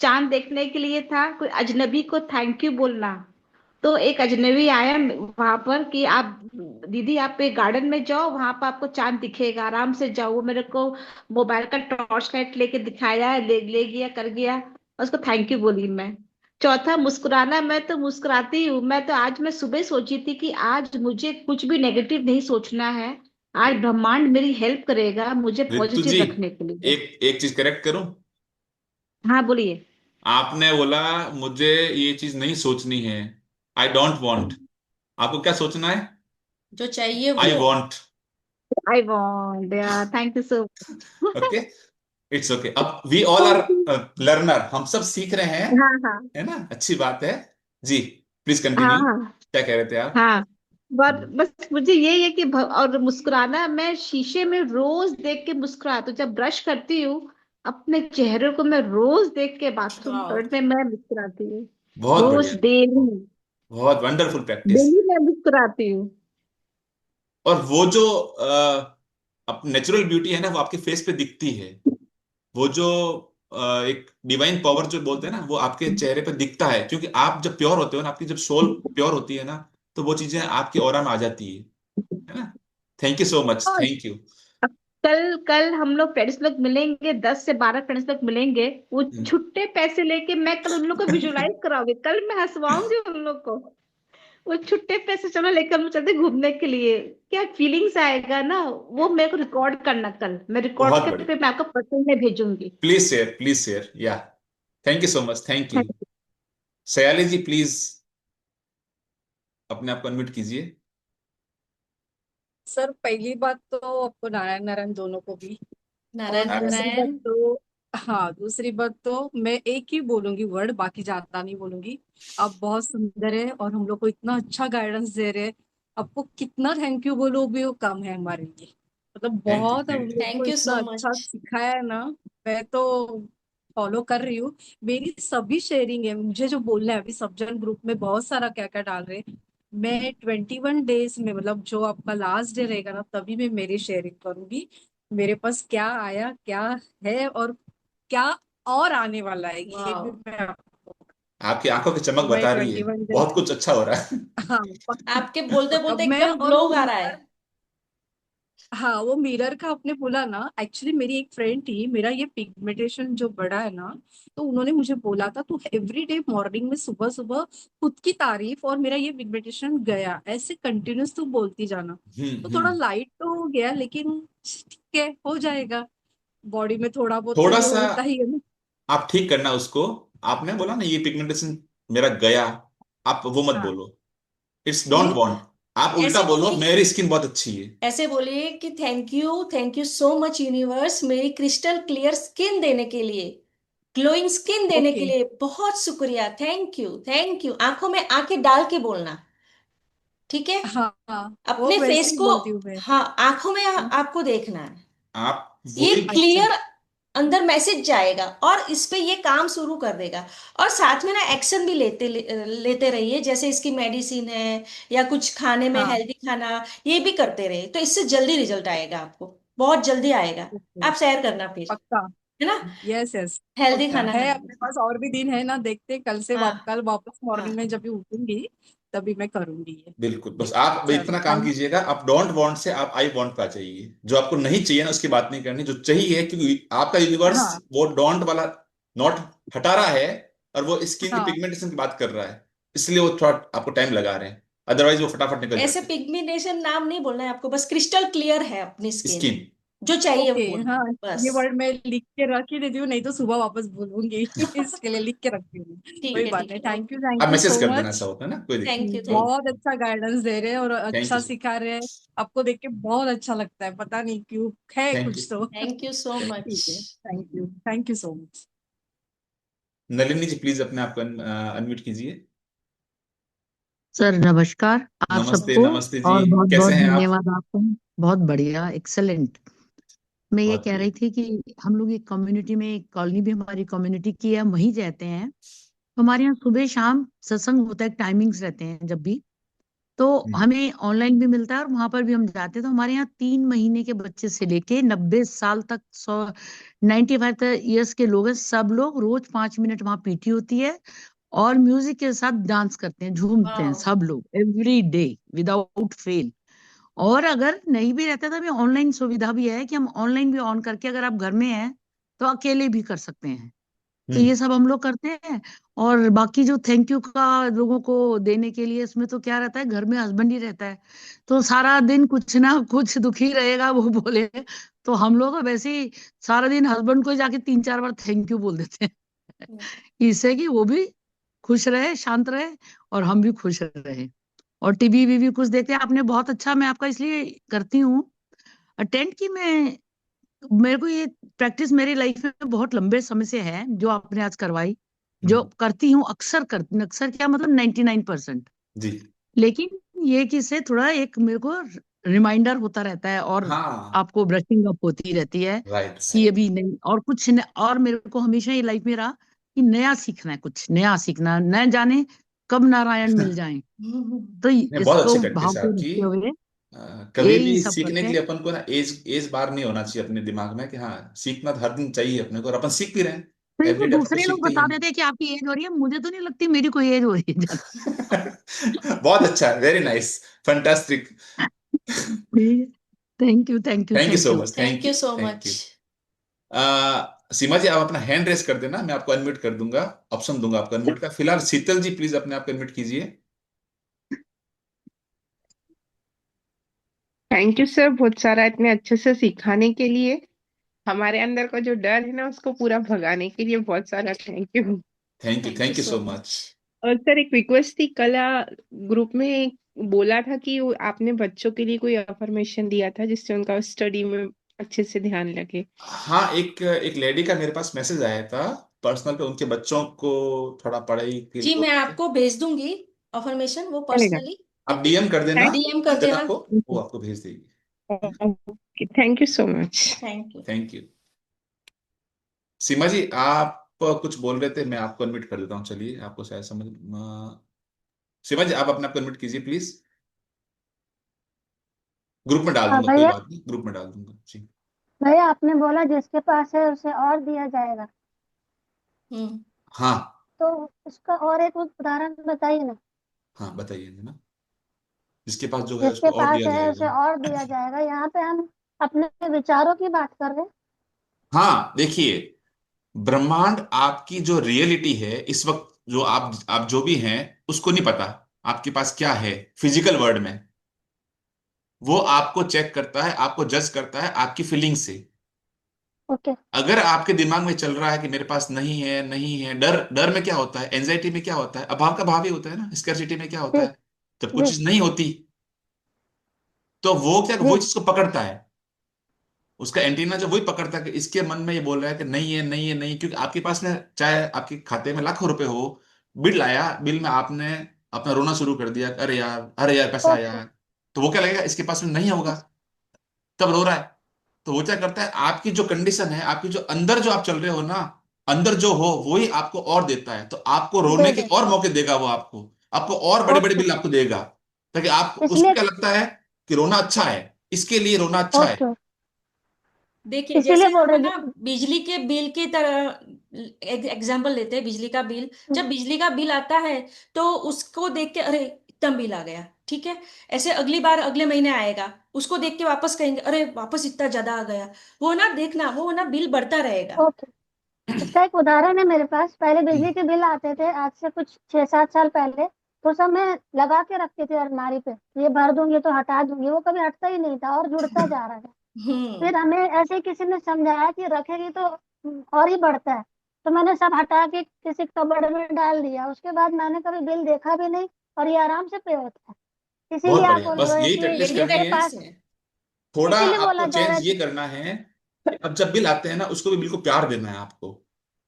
S2: चांद देखने के लिए था, कोई अजनबी को थैंक यू बोलना। तो एक अजनबी आया वहां पर कि आप दीदी आप एक गार्डन में जाओ, वहां पर आपको चांद दिखेगा, आराम से जाओ। वो मेरे को मोबाइल का टॉर्च लाइट लेके दिखाया, ले गया, कर गया। उसको थैंक यू बोली मैं। चौथा, मुस्कुराना। मैं तो मुस्कुराती हूँ। मैं तो आज मैं सुबह सोची थी कि आज मुझे कुछ भी नेगेटिव नहीं सोचना है। आज ब्रह्मांड मेरी हेल्प करेगा मुझे
S1: रितु जी,
S2: पॉजिटिव रखने के लिए।
S1: एक एक चीज करेक्ट करूं।
S2: हाँ बोलिए।
S1: आपने बोला मुझे ये चीज नहीं सोचनी है, आई डोंट वांट। आपको क्या सोचना है?
S3: जो चाहिए
S1: आई
S3: वो।
S1: Want.
S2: I want. Thank you so
S1: okay, it's okay. अब we all are
S2: much.
S1: Learner, हम सब सीख रहे हैं,
S2: हाँ हाँ
S1: है ना। अच्छी बात है। जी, प्लीज
S2: हाँ
S1: कंटिन्यू,
S2: हाँ
S1: क्या कह रहे थे आप?
S2: हाँ। बस मुझे यही है कि और मुस्कुराना, मैं शीशे में रोज देख के मुस्कुराती हूँ। जब ब्रश करती हूँ अपने चेहरे को, मैं रोज देख के बाथरूम
S3: वाह।
S2: टॉयलेट में मैं मुस्कुराती हूँ।
S1: बहुत
S2: रोज
S1: बढ़िया,
S2: डेली।
S1: बहुत वंडरफुल प्रैक्टिस।
S2: डेली मैं मुस्कुराती हूँ।
S1: और वो जो अब नेचुरल ब्यूटी है ना, वो आपके फेस पे दिखती है। वो जो एक डिवाइन पावर जो बोलते हैं ना, वो आपके चेहरे पे दिखता है, क्योंकि आप जब प्योर होते हो ना, आपकी जब सोल प्योर होती है ना, तो वो चीजें आपके ऑरा में आ जाती है ना। थैंक यू सो मच,
S2: और
S1: थैंक यू।
S2: अब कल कल हम लोग फ्रेंड्स लोग मिलेंगे, 10 से 12 फ्रेंड्स लोग मिलेंगे। वो छुट्टे पैसे लेके मैं कल उन लोग को विजुलाइज कराऊंगी, कल मैं हंसवाऊंगी उन लोग को। वो छुट्टे पैसे चलो लेकर हम चलते घूमने के लिए। क्या फीलिंग्स आएगा ना, वो मेरे को रिकॉर्ड करना, कल मैं रिकॉर्ड
S1: बहुत बढ़िया।
S2: करके मैं आपको पर्सन में भेजूंगी।
S1: प्लीज शेयर, प्लीज शेयर, या thank you so much, thank you. Sayali ji please अपने आप को अनम्यूट कीजिए।
S4: सर पहली बात तो आपको नारायण नारायण दोनों को भी। और
S3: नारायण
S4: दूसरी बात
S3: नारायण।
S4: तो, हाँ दूसरी बात तो मैं एक ही बोलूंगी वर्ड, बाकी ज्यादा नहीं बोलूंगी। आप बहुत सुंदर है और हम लोग को इतना अच्छा गाइडेंस दे रहे हैं। आपको कितना थैंक यू बोलो भी वो कम है हमारे लिए। मतलब
S1: थैंक यू,
S4: बहुत हम
S1: थैंक यू।
S4: लोग को
S3: थैंक यू
S4: इतना
S3: सो
S4: अच्छा
S3: मच।
S4: सिखाया है ना। मैं तो फॉलो कर रही हूँ। मेरी सभी शेयरिंग है, मुझे जो बोलना है अभी सब जन ग्रुप में बहुत सारा क्या क्या डाल रहे हैं। मैं 21 डेज में, मतलब जो आपका लास्ट डे रहेगा ना, तभी मैं मेरी शेयरिंग करूंगी। मेरे पास क्या आया, क्या है और क्या और आने वाला है, ये भी
S3: वाह।
S4: मैं आपको
S1: आपकी आंखों की चमक
S4: मैं
S1: बता रही है
S4: 21 डेज
S1: बहुत कुछ अच्छा हो रहा है।
S4: हाँ पक्का।
S3: आपके बोलते
S4: अब
S3: बोलते
S4: मैं
S3: एकदम
S4: और
S3: ग्लो
S4: वो
S3: आ रहा है।
S4: मिरर, हाँ वो मिरर का आपने बोला ना, एक्चुअली मेरी एक फ्रेंड थी, मेरा ये पिगमेंटेशन जो बढ़ा है ना, तो उन्होंने मुझे बोला था तू एवरी डे मॉर्निंग में सुबह सुबह खुद की तारीफ और मेरा ये पिगमेंटेशन गया, ऐसे कंटिन्यूस तू बोलती जाना। तो थोड़ा
S1: हम्म।
S4: लाइट तो हो गया, लेकिन ठीक है, हो जाएगा। बॉडी में थोड़ा बहुत तो
S1: थोड़ा
S4: ये
S1: सा
S4: होता ही है ना।
S1: आप ठीक करना उसको। आपने बोला ना ये पिगमेंटेशन मेरा गया, आप वो मत
S4: हाँ
S1: बोलो, इट्स डोंट
S3: नहीं,
S1: वांट। आप उल्टा
S3: ऐसे
S1: बोलो
S3: बोलिए,
S1: मेरी स्किन बहुत अच्छी है।
S3: ऐसे बोलिए कि thank you so much universe, मेरी क्रिस्टल क्लियर स्किन देने के लिए, ग्लोइंग स्किन देने के
S4: ओके।
S3: लिए बहुत शुक्रिया, थैंक यू। आंखों में आंखें डाल के बोलना, ठीक है?
S4: हाँ हाँ, वो
S3: अपने
S4: वैसे
S3: फेस
S4: ही
S3: को,
S4: बोलती हूँ मैं।
S3: हाँ, आंखों में आपको देखना है।
S1: आप
S3: ये
S1: वही
S4: अच्छा।
S3: क्लियर अंदर मैसेज जाएगा और इस पे ये काम शुरू कर देगा। और साथ में ना एक्शन भी लेते रहिए, जैसे इसकी मेडिसिन है या कुछ खाने में
S4: हाँ
S3: हेल्दी खाना, ये भी करते रहिए, तो इससे जल्दी रिजल्ट आएगा, आपको बहुत जल्दी आएगा।
S4: ओके,
S3: आप शेयर करना फिर,
S4: पक्का।
S3: है ना?
S4: Yes yes.
S3: हेल्दी
S4: पक्का
S3: खाना
S4: है,
S3: खाना।
S4: अपने पास और भी दिन है ना, देखते कल से
S3: हाँ
S4: कल वापस मॉर्निंग
S3: हाँ
S4: में जब भी उठूंगी तभी मैं करूंगी ये।
S1: बिल्कुल, बस आप
S4: चलो
S1: इतना काम
S4: थैंक।
S1: कीजिएगा, आप डोंट वांट से आप आई वांट पे आ जाइए। जो आपको नहीं चाहिए ना उसकी बात नहीं करनी, जो चाहिए, क्योंकि आपका यूनिवर्स
S4: हाँ
S1: वो डोंट वाला नॉट हटा रहा है, और वो स्किन की
S4: हाँ।
S1: पिगमेंटेशन की बात कर रहा है, इसलिए वो थोड़ा आपको टाइम लगा रहे हैं, अदरवाइज वो फटाफट निकल
S3: ऐसे
S1: जाते
S3: पिगमेंटेशन नाम नहीं बोलना है आपको, बस क्रिस्टल क्लियर है अपनी
S1: हैं
S3: स्किन,
S1: स्किन।
S3: जो चाहिए
S4: ओके।
S3: वो बोलना
S4: हाँ,
S3: है, बस।
S4: ये वर्ड मैं लिख के रख ही देती हूँ, नहीं तो सुबह वापस भूलूंगी इसके लिए लिख के रखती हूँ। कोई बात
S3: ठीक
S4: नहीं,
S3: है,
S4: थैंक
S3: ओके।
S4: यू,
S1: आप
S4: थैंक यू
S1: मैसेज
S4: सो
S1: कर देना, ऐसा
S4: मच।
S1: होता है ना, कोई दिक्कत
S3: थैंक यू,
S1: नहीं।
S3: थैंक
S4: बहुत
S1: ओके,
S4: अच्छा गाइडेंस दे रहे हैं और
S1: थैंक
S4: अच्छा
S1: यू,
S4: सिखा रहे हैं। आपको देख के बहुत अच्छा लगता है, पता नहीं क्यों, है
S1: थैंक यू,
S4: कुछ तो
S3: थैंक यू सो मच।
S4: ठीक है, thank you so much.
S1: Nalini ji please अपने आप को अनम्यूट कीजिए।
S5: सर नमस्कार आप
S1: नमस्ते
S5: सबको।
S1: नमस्ते जी,
S5: और बहुत बहुत
S1: कैसे हैं आप?
S5: धन्यवाद आपको। बहुत बढ़िया, एक्सेलेंट। मैं ये
S1: बहुत
S5: कह
S1: बढ़िया।
S5: रही थी कि हम लोग एक कम्युनिटी में, एक कॉलोनी भी हमारी कम्युनिटी की है, हम वहीं रहते हैं। हमारे यहाँ सुबह शाम सत्संग होता है, टाइमिंग्स रहते हैं जब भी। तो
S1: हम्म,
S5: हमें ऑनलाइन भी मिलता है और वहां पर भी हम जाते हैं। तो हमारे यहाँ 3 महीने के बच्चे से लेके 90 साल तक, 95 ईयर्स के लोग हैं। सब लोग रोज 5 मिनट वहां पीटी होती है और म्यूजिक के साथ डांस करते हैं, झूमते हैं
S3: वाह।
S5: सब लोग एवरी डे विदाउट फेल। और अगर नहीं भी रहता तो अभी ऑनलाइन सुविधा भी है कि हम ऑनलाइन भी ऑन करके, अगर आप घर में हैं तो अकेले भी कर सकते हैं। तो
S1: हम्म,
S5: ये सब हम लोग करते हैं। और बाकी जो थैंक यू का लोगों को देने के लिए, इसमें तो क्या रहता है, घर में हस्बैंड ही रहता है, तो सारा दिन कुछ ना कुछ दुखी रहेगा वो बोले। तो हम लोग तो वैसे ही सारा दिन हस्बैंड को ही जाके 3 4 बार थैंक यू बोल देते हैं इससे कि वो भी खुश रहे, शांत रहे, और हम भी खुश रहे। और टीवी वीवी कुछ देखते हैं। आपने बहुत अच्छा, मैं आपका इसलिए करती हूँ अटेंड कि मैं, मेरे को ये प्रैक्टिस मेरी लाइफ में बहुत लंबे समय से है जो आपने आज करवाई। जो
S1: हम्म,
S5: करती हूँ अक्सर, करती अक्सर क्या मतलब 99%।
S1: जी,
S5: लेकिन ये कि से थोड़ा एक मेरे को रिमाइंडर होता रहता है, और
S1: हाँ,
S5: आपको ब्रशिंग अप होती रहती है
S1: राइट
S5: कि
S1: राइट।
S5: अभी नहीं, और कुछ और मेरे को हमेशा ये लाइफ में रहा कि नया सीखना है, कुछ नया सीखना, न जाने कब नारायण मिल जाए। तो
S1: नहीं, बहुत
S5: इसको
S1: अच्छी प्रैक्टिस
S5: भाव
S1: है
S5: को
S1: आपकी।
S5: रखते हुए
S1: कभी
S5: यही
S1: भी
S5: सब
S1: सीखने
S5: करते
S1: के
S5: हैं।
S1: लिए अपन को ना एज एज बार नहीं होना चाहिए अपने दिमाग में, कि हाँ सीखना तो हर दिन चाहिए अपने को, और अपन सीख भी रहे हैं,
S5: तो ये तो
S1: एवरीडे अपन तो
S5: दूसरे लोग
S1: सीखते ही
S5: बता
S1: हैं।
S5: देते हैं कि आपकी एज हो रही है, मुझे तो नहीं लगती मेरी कोई एज हो रही है ज्यादा।
S1: बहुत अच्छा है, वेरी नाइस, फैंटास्टिक।
S5: ठीक है। Thank you thank you
S1: thank you
S5: thank
S1: so
S5: you.
S1: Much,
S3: thank
S1: thank
S3: you
S1: you,
S3: so
S1: thank
S3: much.
S1: You. Seema ji आप अपना हैंड रेस कर देना, मैं आपको अनम्यूट कर दूंगा, ऑप्शन दूंगा आपको अनम्यूट का। फिलहाल शीतल जी प्लीज अपने आप को अनम्यूट कीजिए।
S6: थैंक यू सर, बहुत सारा इतने अच्छे से सिखाने के लिए। हमारे अंदर का जो डर है ना, उसको पूरा भगाने के लिए बहुत सारा thank you.
S1: Thank you,
S3: thank you
S1: thank you
S3: so
S1: so much.
S3: Much.
S6: और सर एक रिक्वेस्ट थी, कला ग्रुप में बोला था कि आपने बच्चों के लिए कोई अफर्मेशन दिया था जिससे उनका स्टडी में अच्छे से ध्यान लगे।
S1: हाँ, एक एक लेडी का मेरे पास मैसेज आया था पर्सनल पे, उनके बच्चों को थोड़ा पढ़ाई के
S3: जी,
S1: लिए
S3: मैं आपको भेज दूंगी अफर्मेशन, वो
S6: चलेगा।
S3: पर्सनली।
S1: आप
S3: ठीक है,
S1: डीएम कर देना
S6: थैंक
S3: डीएम कर
S1: शीतला
S3: देना।
S1: को, वो आपको भेज देगी।
S6: You, thank you so much.
S3: Thank you.
S1: Thank you. Seema ji आप कुछ बोल रहे थे, मैं आपको अनम्यूट कर देता हूँ, चलिए आपको शायद समझ सीमा जी आप अपने आप को अनम्यूट कीजिए प्लीज। ग्रुप में डाल
S7: हाँ
S1: दूंगा, कोई
S7: भैया।
S1: बात नहीं, ग्रुप में डाल दूंगा जी।
S7: भैया आपने बोला जिसके पास है उसे और दिया जाएगा।
S3: हम्म।
S1: हाँ,
S7: तो उसका और एक उदाहरण बताइए ना।
S1: हाँ बताइए ना, जिसके पास जो है
S7: जिसके
S1: उसको और
S7: पास
S1: दिया
S7: है
S1: जाएगा।
S7: उसे और दिया जाएगा, यहाँ पे हम अपने विचारों की बात कर रहे हैं।
S1: हाँ देखिए, ब्रह्मांड आपकी जो रियलिटी है इस वक्त, जो आप जो भी हैं उसको नहीं पता आपके पास क्या है फिजिकल वर्ल्ड में। वो आपको चेक करता है, आपको जज करता है आपकी फीलिंग से।
S7: ओके।
S1: अगर आपके दिमाग में चल रहा है कि मेरे पास नहीं है, नहीं है, डर, डर में क्या होता है, एंजाइटी में क्या होता है, अभाव का भाव ही होता है ना, स्कैर्सिटी में क्या होता
S7: जी।
S1: है, जब कुछ
S7: जी।
S1: चीज नहीं होती तो वो क्या, वो
S7: जी।
S1: चीज को पकड़ता है। उसका एंटीना जो वही पकड़ता है कि इसके मन में ये बोल रहा है कि नहीं है, नहीं है, नहीं, क्योंकि आपके पास में चाहे आपके खाते में लाखों रुपए हो, बिल आया, बिल में आपने अपना रोना शुरू कर दिया, अरे यार, अरे यार पैसा आया,
S7: ओके।
S1: तो वो क्या लगेगा, इसके पास में नहीं होगा, तब रो रहा है। तो वो क्या करता है, आपकी जो कंडीशन है, आपकी जो अंदर जो आप चल रहे हो ना, अंदर जो हो वही आपको और देता है, तो आपको रोने
S7: दे
S1: के और
S7: देता
S1: मौके देगा, वो आपको आपको और
S7: है।
S1: बड़े बड़े
S7: ओके।
S1: बिल आपको देगा, ताकि आप, उसको
S7: इसलिए।
S1: क्या लगता है कि रोना अच्छा है, इसके लिए रोना अच्छा है।
S7: ओके।
S3: देखिए,
S7: इसीलिए
S3: जैसे
S7: बोल
S3: हम है
S7: रहे
S3: ना बिजली के बिल की तरह एग्जांपल लेते हैं, बिजली का बिल, जब बिजली का बिल आता है तो उसको देख के अरे इतना बिल आ गया, ठीक है, ऐसे अगली बार अगले महीने आएगा, उसको देख के वापस कहेंगे अरे वापस इतना ज्यादा आ गया। वो ना देखना, वो ना बिल बढ़ता रहेगा।
S7: ओके। इसका एक उदाहरण है मेरे पास। पहले
S1: हम्म।
S7: बिजली के बिल आते थे, आज से कुछ 6-7 साल पहले। तो सब मैं लगा के रखती थी अलमारी पे, ये भर दूंगी तो हटा दूंगी, वो कभी हटता ही नहीं था और जुड़ता जा रहा था।
S3: हम्म।
S7: फिर हमें ऐसे ही किसी ने समझाया कि रखेगी तो और ही बढ़ता है। तो मैंने सब हटा के किसी कबर्ड में डाल दिया, उसके बाद मैंने कभी बिल देखा भी नहीं, और ये आराम से पे होता है।
S1: बहुत
S7: इसीलिए आप
S1: बढ़िया,
S7: बोल
S1: बस
S7: रहे हैं
S1: यही
S7: कि
S1: प्रैक्टिस
S3: बढ़िया
S1: करनी
S7: जिसके
S1: है।
S3: प्रैक्टिस
S7: पास,
S3: है।
S1: थोड़ा
S7: इसीलिए
S1: आपको
S7: बोला जा रहा
S1: चेंज
S7: है
S1: ये
S7: कि
S1: करना है कि अब जब बिल आते हैं ना, उसको भी बिल को प्यार देना है आपको।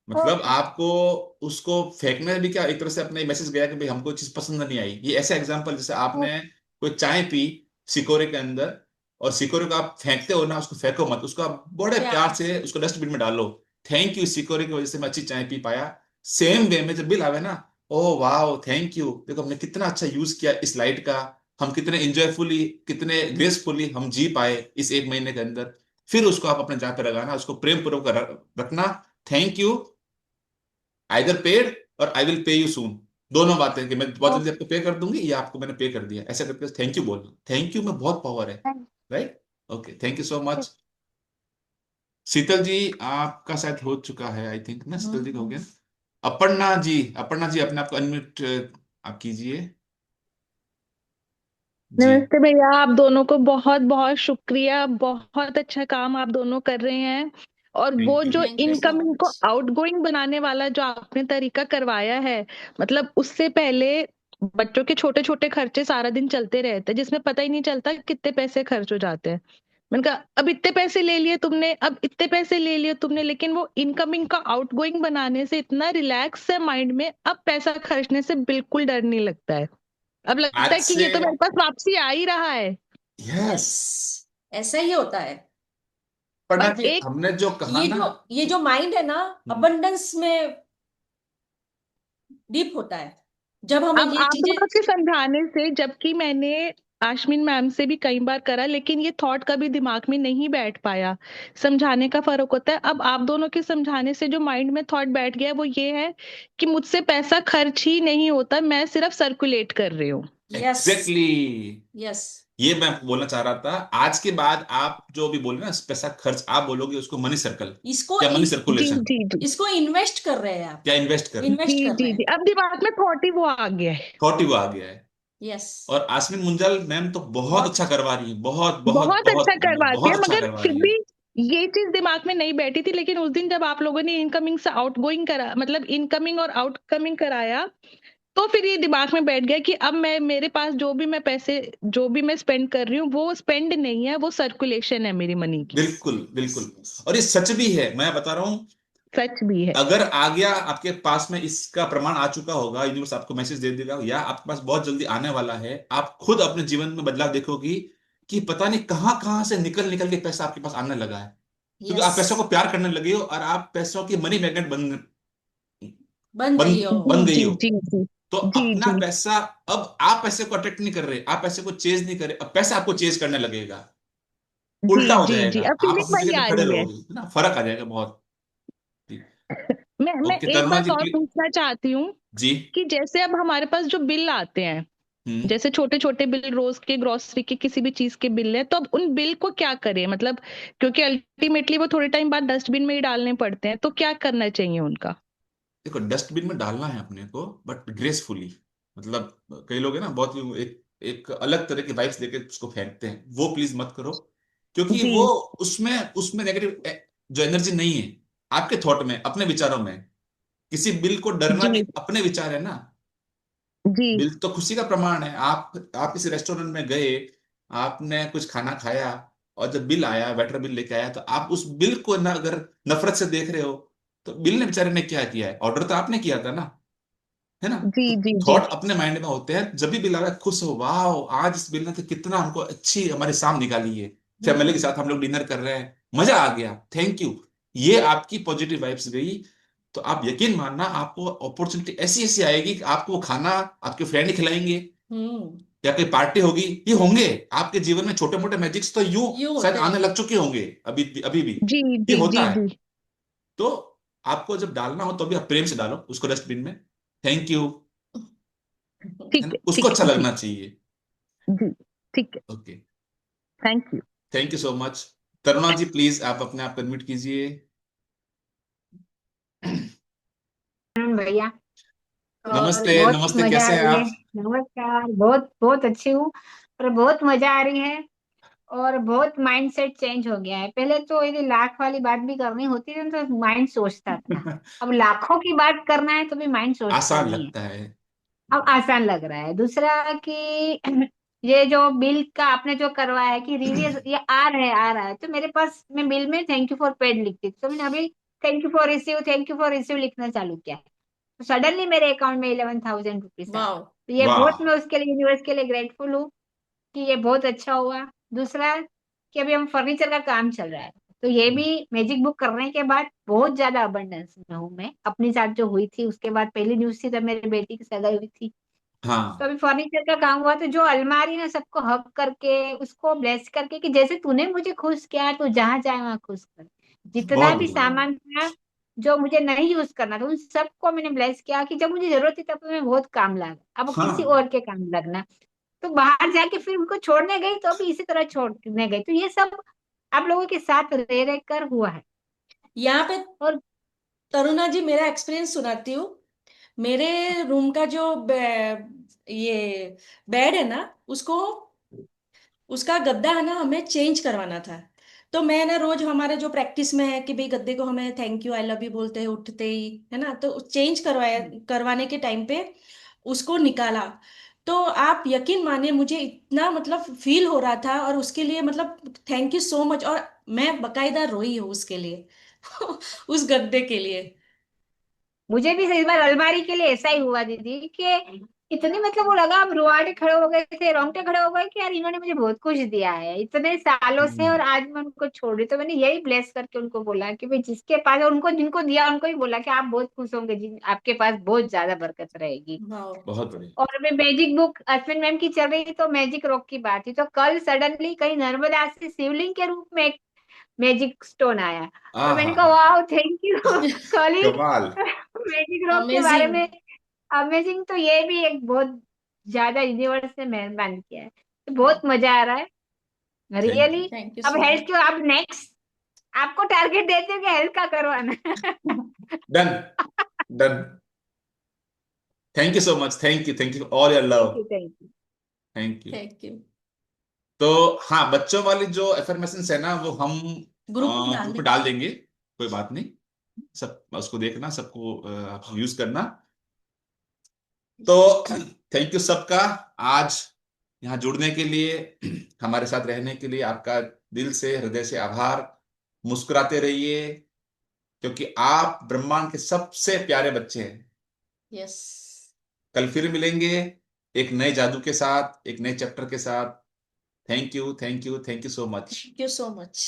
S1: मतलब
S7: ओके।
S1: आपको उसको फेंकना भी क्या, एक तरह से अपना मैसेज गया कि भाई हमको चीज पसंद नहीं आई। ये ऐसे एग्जांपल, जैसे आपने
S7: ओके।
S1: कोई चाय पी सिकोरे के अंदर, और सिकोरे को आप फेंकते हो ना, उसको फेंको मत, उसको आप बड़े प्यार
S3: प्यार
S1: से
S3: से।
S1: उसको डस्टबिन में डालो। थैंक यू सिकोरे की वजह से मैं अच्छी चाय पी पाया। सेम वे में जब बिल आवे ना, ओ वाह थैंक यू, देखो हमने कितना अच्छा यूज किया इस लाइट का, हम कितने इंजॉयफुली, कितने ग्रेसफुली हम जी पाए इस एक महीने के अंदर। फिर उसको आप अपने जहाँ पे लगाना, उसको प्रेम पूर्वक रखना। थैंक यू, आइदर पेड और I will pay you soon. दोनों बातें, कि मैं बहुत जल्दी
S7: ओके।
S1: आपको पे कर दूंगी या आपको मैंने पे कर दिया, ऐसा करके थैंक यू बोलना। थैंक यू में बहुत पावर है।
S7: Thank
S1: right. Okay, thank you so
S7: you.
S1: Much. Sheetal ji, आपका शायद हो चुका है, आई थिंक ना, शीतल जी का हो गया।
S3: हम्म।
S1: अपर्णा जी, अपर्णा जी अपने आप को अनम्यूट आप कीजिए जी।
S2: नमस्ते भैया, आप दोनों को बहुत बहुत शुक्रिया। बहुत अच्छा काम आप दोनों कर रहे हैं। और
S1: थैंक
S2: वो
S1: यू।
S2: जो
S3: थैंक यू सो
S2: इनकमिंग को
S3: मच।
S2: आउटगोइंग बनाने वाला जो आपने तरीका करवाया है, मतलब उससे पहले बच्चों के छोटे छोटे खर्चे सारा दिन चलते रहते हैं, जिसमें पता ही नहीं चलता कि कितने पैसे खर्च हो जाते हैं। मैंने कहा अब इतने पैसे ले लिए तुमने, अब इतने पैसे ले लिए तुमने, लेकिन वो इनकमिंग का आउटगोइंग बनाने से इतना रिलैक्स है माइंड में, अब पैसा खर्चने से बिल्कुल डर नहीं लगता है। अब लगता
S1: आज
S2: है कि
S1: से,
S2: ये तो मेरे पास वापसी आ ही रहा है।
S1: यस,
S3: ऐसा ही होता है।
S1: अपर्णा
S3: और
S1: जी हमने जो कहा
S3: ये
S1: ना,
S3: जो ये जो माइंड है ना, अबंडेंस में डीप होता है जब हमें
S2: अब
S3: ये
S2: आप
S3: चीजें।
S2: दोनों के समझाने से, जबकि मैंने आशमीन मैम से भी कई बार करा, लेकिन ये थॉट कभी दिमाग में नहीं बैठ पाया। समझाने का फर्क होता है। अब आप दोनों के समझाने से जो माइंड में थॉट बैठ गया वो ये है कि मुझसे पैसा खर्च ही नहीं होता, मैं सिर्फ सर्कुलेट कर रही हूँ।
S3: यस।
S1: Exactly
S3: yes.
S1: ये मैं बोलना चाह रहा था। आज के बाद आप जो भी बोले ना, पैसा खर्च, आप बोलोगे उसको मनी सर्कल
S3: इसको
S1: या मनी
S2: जी
S1: सर्कुलेशन,
S2: जी जी।
S3: इसको इन्वेस्ट कर रहे हैं आप।
S1: या इन्वेस्ट कर रहे हैं।
S2: जी
S3: इन्वेस्ट कर रहे
S2: जी जी,
S3: हैं।
S2: अब दिमाग में थॉट ही वो आ गया है।
S1: थॉट ही वो आ गया है।
S3: यस।
S1: और आसमीन मुंजल मैम तो बहुत
S3: बहुत
S1: अच्छा करवा रही है, बहुत बहुत
S2: बहुत अच्छा
S1: बहुत मतलब
S2: करवाती है,
S1: बहुत अच्छा
S2: मगर
S1: करवा
S2: फिर
S1: रही है।
S2: भी ये चीज दिमाग में नहीं बैठी थी। लेकिन उस दिन जब आप लोगों ने इनकमिंग से आउटगोइंग करा, मतलब इनकमिंग और आउटकमिंग कराया, तो फिर ये दिमाग में बैठ गया कि अब मैं, मेरे पास जो भी मैं पैसे, जो भी मैं स्पेंड कर रही हूँ वो स्पेंड नहीं है, वो सर्कुलेशन है मेरी मनी की।
S1: बिल्कुल बिल्कुल। और ये सच भी है, मैं बता रहा हूँ।
S2: सच भी है।
S1: अगर आ गया आपके पास में, इसका प्रमाण आ चुका होगा, यूनिवर्स आपको मैसेज दे देगा, या आपके पास बहुत जल्दी आने वाला है, आप खुद अपने जीवन में बदलाव देखोगी कि पता नहीं कहां कहां से निकल निकल के पैसा आपके पास आने लगा है। क्योंकि
S3: यस।
S1: आप पैसों को प्यार करने लगे हो, और आप पैसों की मनी मैग्नेट
S3: बन
S1: बन
S3: गई हो।
S1: बन
S2: जी
S1: गई
S2: जी
S1: हो।
S2: जी जी।
S1: तो
S2: जी
S1: अपना
S2: जी।
S1: पैसा, अब आप पैसे को अट्रैक्ट नहीं कर रहे, आप पैसे को चेज नहीं कर रहे, अब पैसा आपको चेज करने लगेगा।
S2: जी
S1: उल्टा हो
S2: जी जी,
S1: जाएगा,
S2: अब
S1: आप
S2: फीलिंग
S1: अपनी
S2: वही
S1: जगह पे
S2: आ
S1: खड़े
S2: रही है।
S1: रहोगे, है ना, फर्क आ जाएगा बहुत। जी।
S2: मैं
S1: ओके,
S2: एक
S1: तरुणा
S2: बात
S1: जी
S2: और
S1: प्लीज।
S2: पूछना चाहती हूँ
S1: जी।
S2: कि जैसे अब हमारे पास जो बिल आते हैं, जैसे छोटे छोटे बिल, रोज के, ग्रोसरी के, किसी भी चीज के बिल है, तो अब उन बिल को क्या करें? मतलब क्योंकि अल्टीमेटली वो थोड़े टाइम बाद डस्टबिन में ही डालने पड़ते हैं, तो क्या करना चाहिए उनका?
S1: देखो, डस्टबिन में डालना है अपने को, बट ग्रेसफुली। मतलब कई लोग है ना, बहुत ही एक एक अलग तरह की वाइब्स लेके उसको फेंकते हैं, वो प्लीज मत करो। क्योंकि
S2: जी
S1: वो उसमें उसमें नेगेटिव जो एनर्जी नहीं है आपके थॉट में, अपने विचारों में। किसी बिल को डरना भी
S2: जी
S1: अपने विचार है ना।
S2: जी
S1: बिल तो खुशी का प्रमाण है। आप किसी रेस्टोरेंट में गए, आपने कुछ खाना खाया, और जब बिल आया, वेटर बिल लेके आया, तो आप उस बिल को ना अगर नफरत से देख रहे हो, तो बिल ने बेचारे ने क्या किया है? ऑर्डर तो आपने किया था ना, है ना?
S2: जी
S1: तो
S2: जी जी
S1: थॉट अपने माइंड में होते हैं। जब भी बिल आ रहा है, खुश हो, वाह आज इस बिल ने तो कितना हमको अच्छी हमारी शाम निकाली है, फैमिली के साथ हम लोग डिनर कर रहे हैं, मजा आ गया, थैंक यू। ये आपकी पॉजिटिव वाइब्स गई। तो आप यकीन मानना, आपको अपॉर्चुनिटी ऐसी ऐसी आएगी कि आपको वो खाना आपके फ्रेंड ही खिलाएंगे,
S3: हम्म।
S1: या कोई पार्टी होगी। ये होंगे आपके जीवन में छोटे मोटे मैजिक्स, तो यूं
S3: यूं
S1: शायद
S3: होते
S1: आने
S3: रहेंगे।
S1: लग चुके होंगे अभी अभी भी।
S2: जी
S1: ये
S2: जी
S1: होता
S2: जी
S1: है।
S2: जी।
S1: तो आपको जब डालना हो, तो भी आप प्रेम से डालो उसको डस्टबिन में। थैंक यू, है
S2: ठीक
S1: ना?
S2: है
S1: उसको
S2: ठीक
S1: अच्छा
S2: है जी
S1: लगना चाहिए।
S2: जी। ठीक है।
S1: Okay,
S2: thank you.
S1: Thank you so much. Taruna ji please आप अपने आप अनम्यूट कीजिए।
S8: भैया। और
S1: नमस्ते,
S8: बहुत
S1: नमस्ते,
S8: मजा आ
S1: कैसे हैं
S8: रही है।
S1: आप?
S8: नमस्कार। बहुत बहुत अच्छी हूँ। और बहुत मजा आ रही है। और बहुत माइंडसेट चेंज हो गया है। पहले तो यदि लाख वाली बात भी करनी होती थी तो माइंड सोचता था। अब लाखों की बात करना है तो भी माइंड सोचता
S1: आसान
S8: नहीं है।
S1: लगता है।
S8: अब आसान लग रहा है। दूसरा कि ये जो बिल का आपने जो करवाया है कि रिव्यू ये आ रहा है तो मेरे पास, मैं बिल में थैंक यू फॉर पेड लिखती थी, तो मैंने अभी थैंक यू फॉर रिसीव लिखना चालू किया है। तो सडनली मेरे अकाउंट में 11,000 रुपीज आए।
S3: वाह।
S8: तो ये बहुत,
S1: वाह।
S8: मैं उसके लिए, यूनिवर्स के लिए ग्रेटफुल हूँ कि ये बहुत अच्छा हुआ। दूसरा कि अभी हम फर्नीचर का काम चल रहा है, तो ये भी मैजिक बुक करने के बाद बहुत ज्यादा अबंडेंस में हूँ मैं। अपनी साथ जो हुई थी उसके बाद पहली न्यूज थी तब मेरी बेटी की सगाई हुई थी। तो
S1: हाँ,
S8: अभी फर्नीचर का काम हुआ, तो जो अलमारी ना सबको हक करके उसको ब्लेस करके कि जैसे तूने मुझे खुश किया तो जहां जाए वहां खुश कर। जितना
S1: बहुत
S8: भी
S1: बढ़िया।
S8: सामान था जो मुझे नहीं यूज करना था उन सबको मैंने ब्लेस किया कि जब मुझे जरूरत थी तब तुम्हें बहुत काम लगा, अब किसी
S1: हाँ,
S8: और के काम लगना। तो बाहर जाके फिर उनको छोड़ने गई तो भी इसी तरह छोड़ने गई। तो ये सब आप लोगों के साथ रह रह कर हुआ है।
S3: यहाँ पे
S8: और
S3: तरुणा जी मेरा एक्सपीरियंस सुनाती हूँ। मेरे रूम का जो ये बेड है ना, उसको, उसका गद्दा है ना, हमें चेंज करवाना था। तो मैं ना रोज, हमारे जो प्रैक्टिस में है कि भाई गद्दे को हमें thank you, I love you बोलते हैं उठते ही, है ना, तो चेंज करवाने के टाइम पे उसको निकाला। तो आप यकीन मानिए, मुझे इतना मतलब फील हो रहा था, और उसके लिए मतलब थैंक यू सो मच। और मैं बकायदा रोई हूँ उसके लिए उस गद्दे के लिए।
S8: मुझे भी इस बार अलमारी के लिए ऐसा ही हुआ दीदी कि इतनी, मतलब वो लगा, अब रुआटे खड़े हो गए थे, रोंगटे खड़े हो गए कि यार इन्होंने मुझे बहुत कुछ दिया है इतने सालों से, और आज मैं उनको छोड़ रही। तो मैंने यही ब्लेस करके उनको बोला कि भाई जिसके पास, उनको जिनको दिया उनको ही बोला कि आप बहुत खुश होंगे, जिन आपके पास बहुत ज्यादा बरकत रहेगी।
S3: वाह।
S1: बहुत बढ़िया।
S8: और मैं मैजिक बुक अश्विन मैम की चल रही, तो मैजिक रॉक की बात थी, तो कल सडनली कहीं नर्मदा से शिवलिंग के रूप में एक मैजिक स्टोन आया।
S1: आ
S8: तो मैंने
S1: हा
S8: कहा
S1: हा।
S8: वाह थैंक यू कॉलिंग
S1: कमाल।
S8: मैजिक रॉक के बारे
S3: अमेजिंग।
S8: में। अमेजिंग। तो ये भी एक बहुत ज्यादा यूनिवर्स ने मेहरबान किया है। तो बहुत मजा आ रहा है
S1: thank you.
S8: Really.
S3: Thank you
S8: अब
S3: सो
S8: हेल्थ
S3: मच।
S8: के, अब नेक्स्ट आपको टारगेट देते हो कि हेल्थ का करवाना
S1: done, done. Thank you so much, thank you all your love.
S8: Thank you thank you.
S1: Thank you.
S3: Thank you.
S1: तो हाँ, बच्चों वाली जो एफर्मेशंस है ना, वो हम
S3: ग्रुप में डाल
S1: ग्रुप में
S3: देंगे।
S1: डाल देंगे। कोई बात नहीं, सब उसको देखना, सबको यूज करना। तो थैंक यू सबका, आज यहाँ जुड़ने के लिए, हमारे साथ रहने के लिए आपका दिल से, हृदय से आभार। मुस्कुराते रहिए, क्योंकि आप ब्रह्मांड के सबसे प्यारे बच्चे हैं।
S3: यस।
S1: कल फिर मिलेंगे एक नए जादू के साथ, एक नए चैप्टर के साथ। Thank you, thank you, thank you so much.
S3: Thank you so much.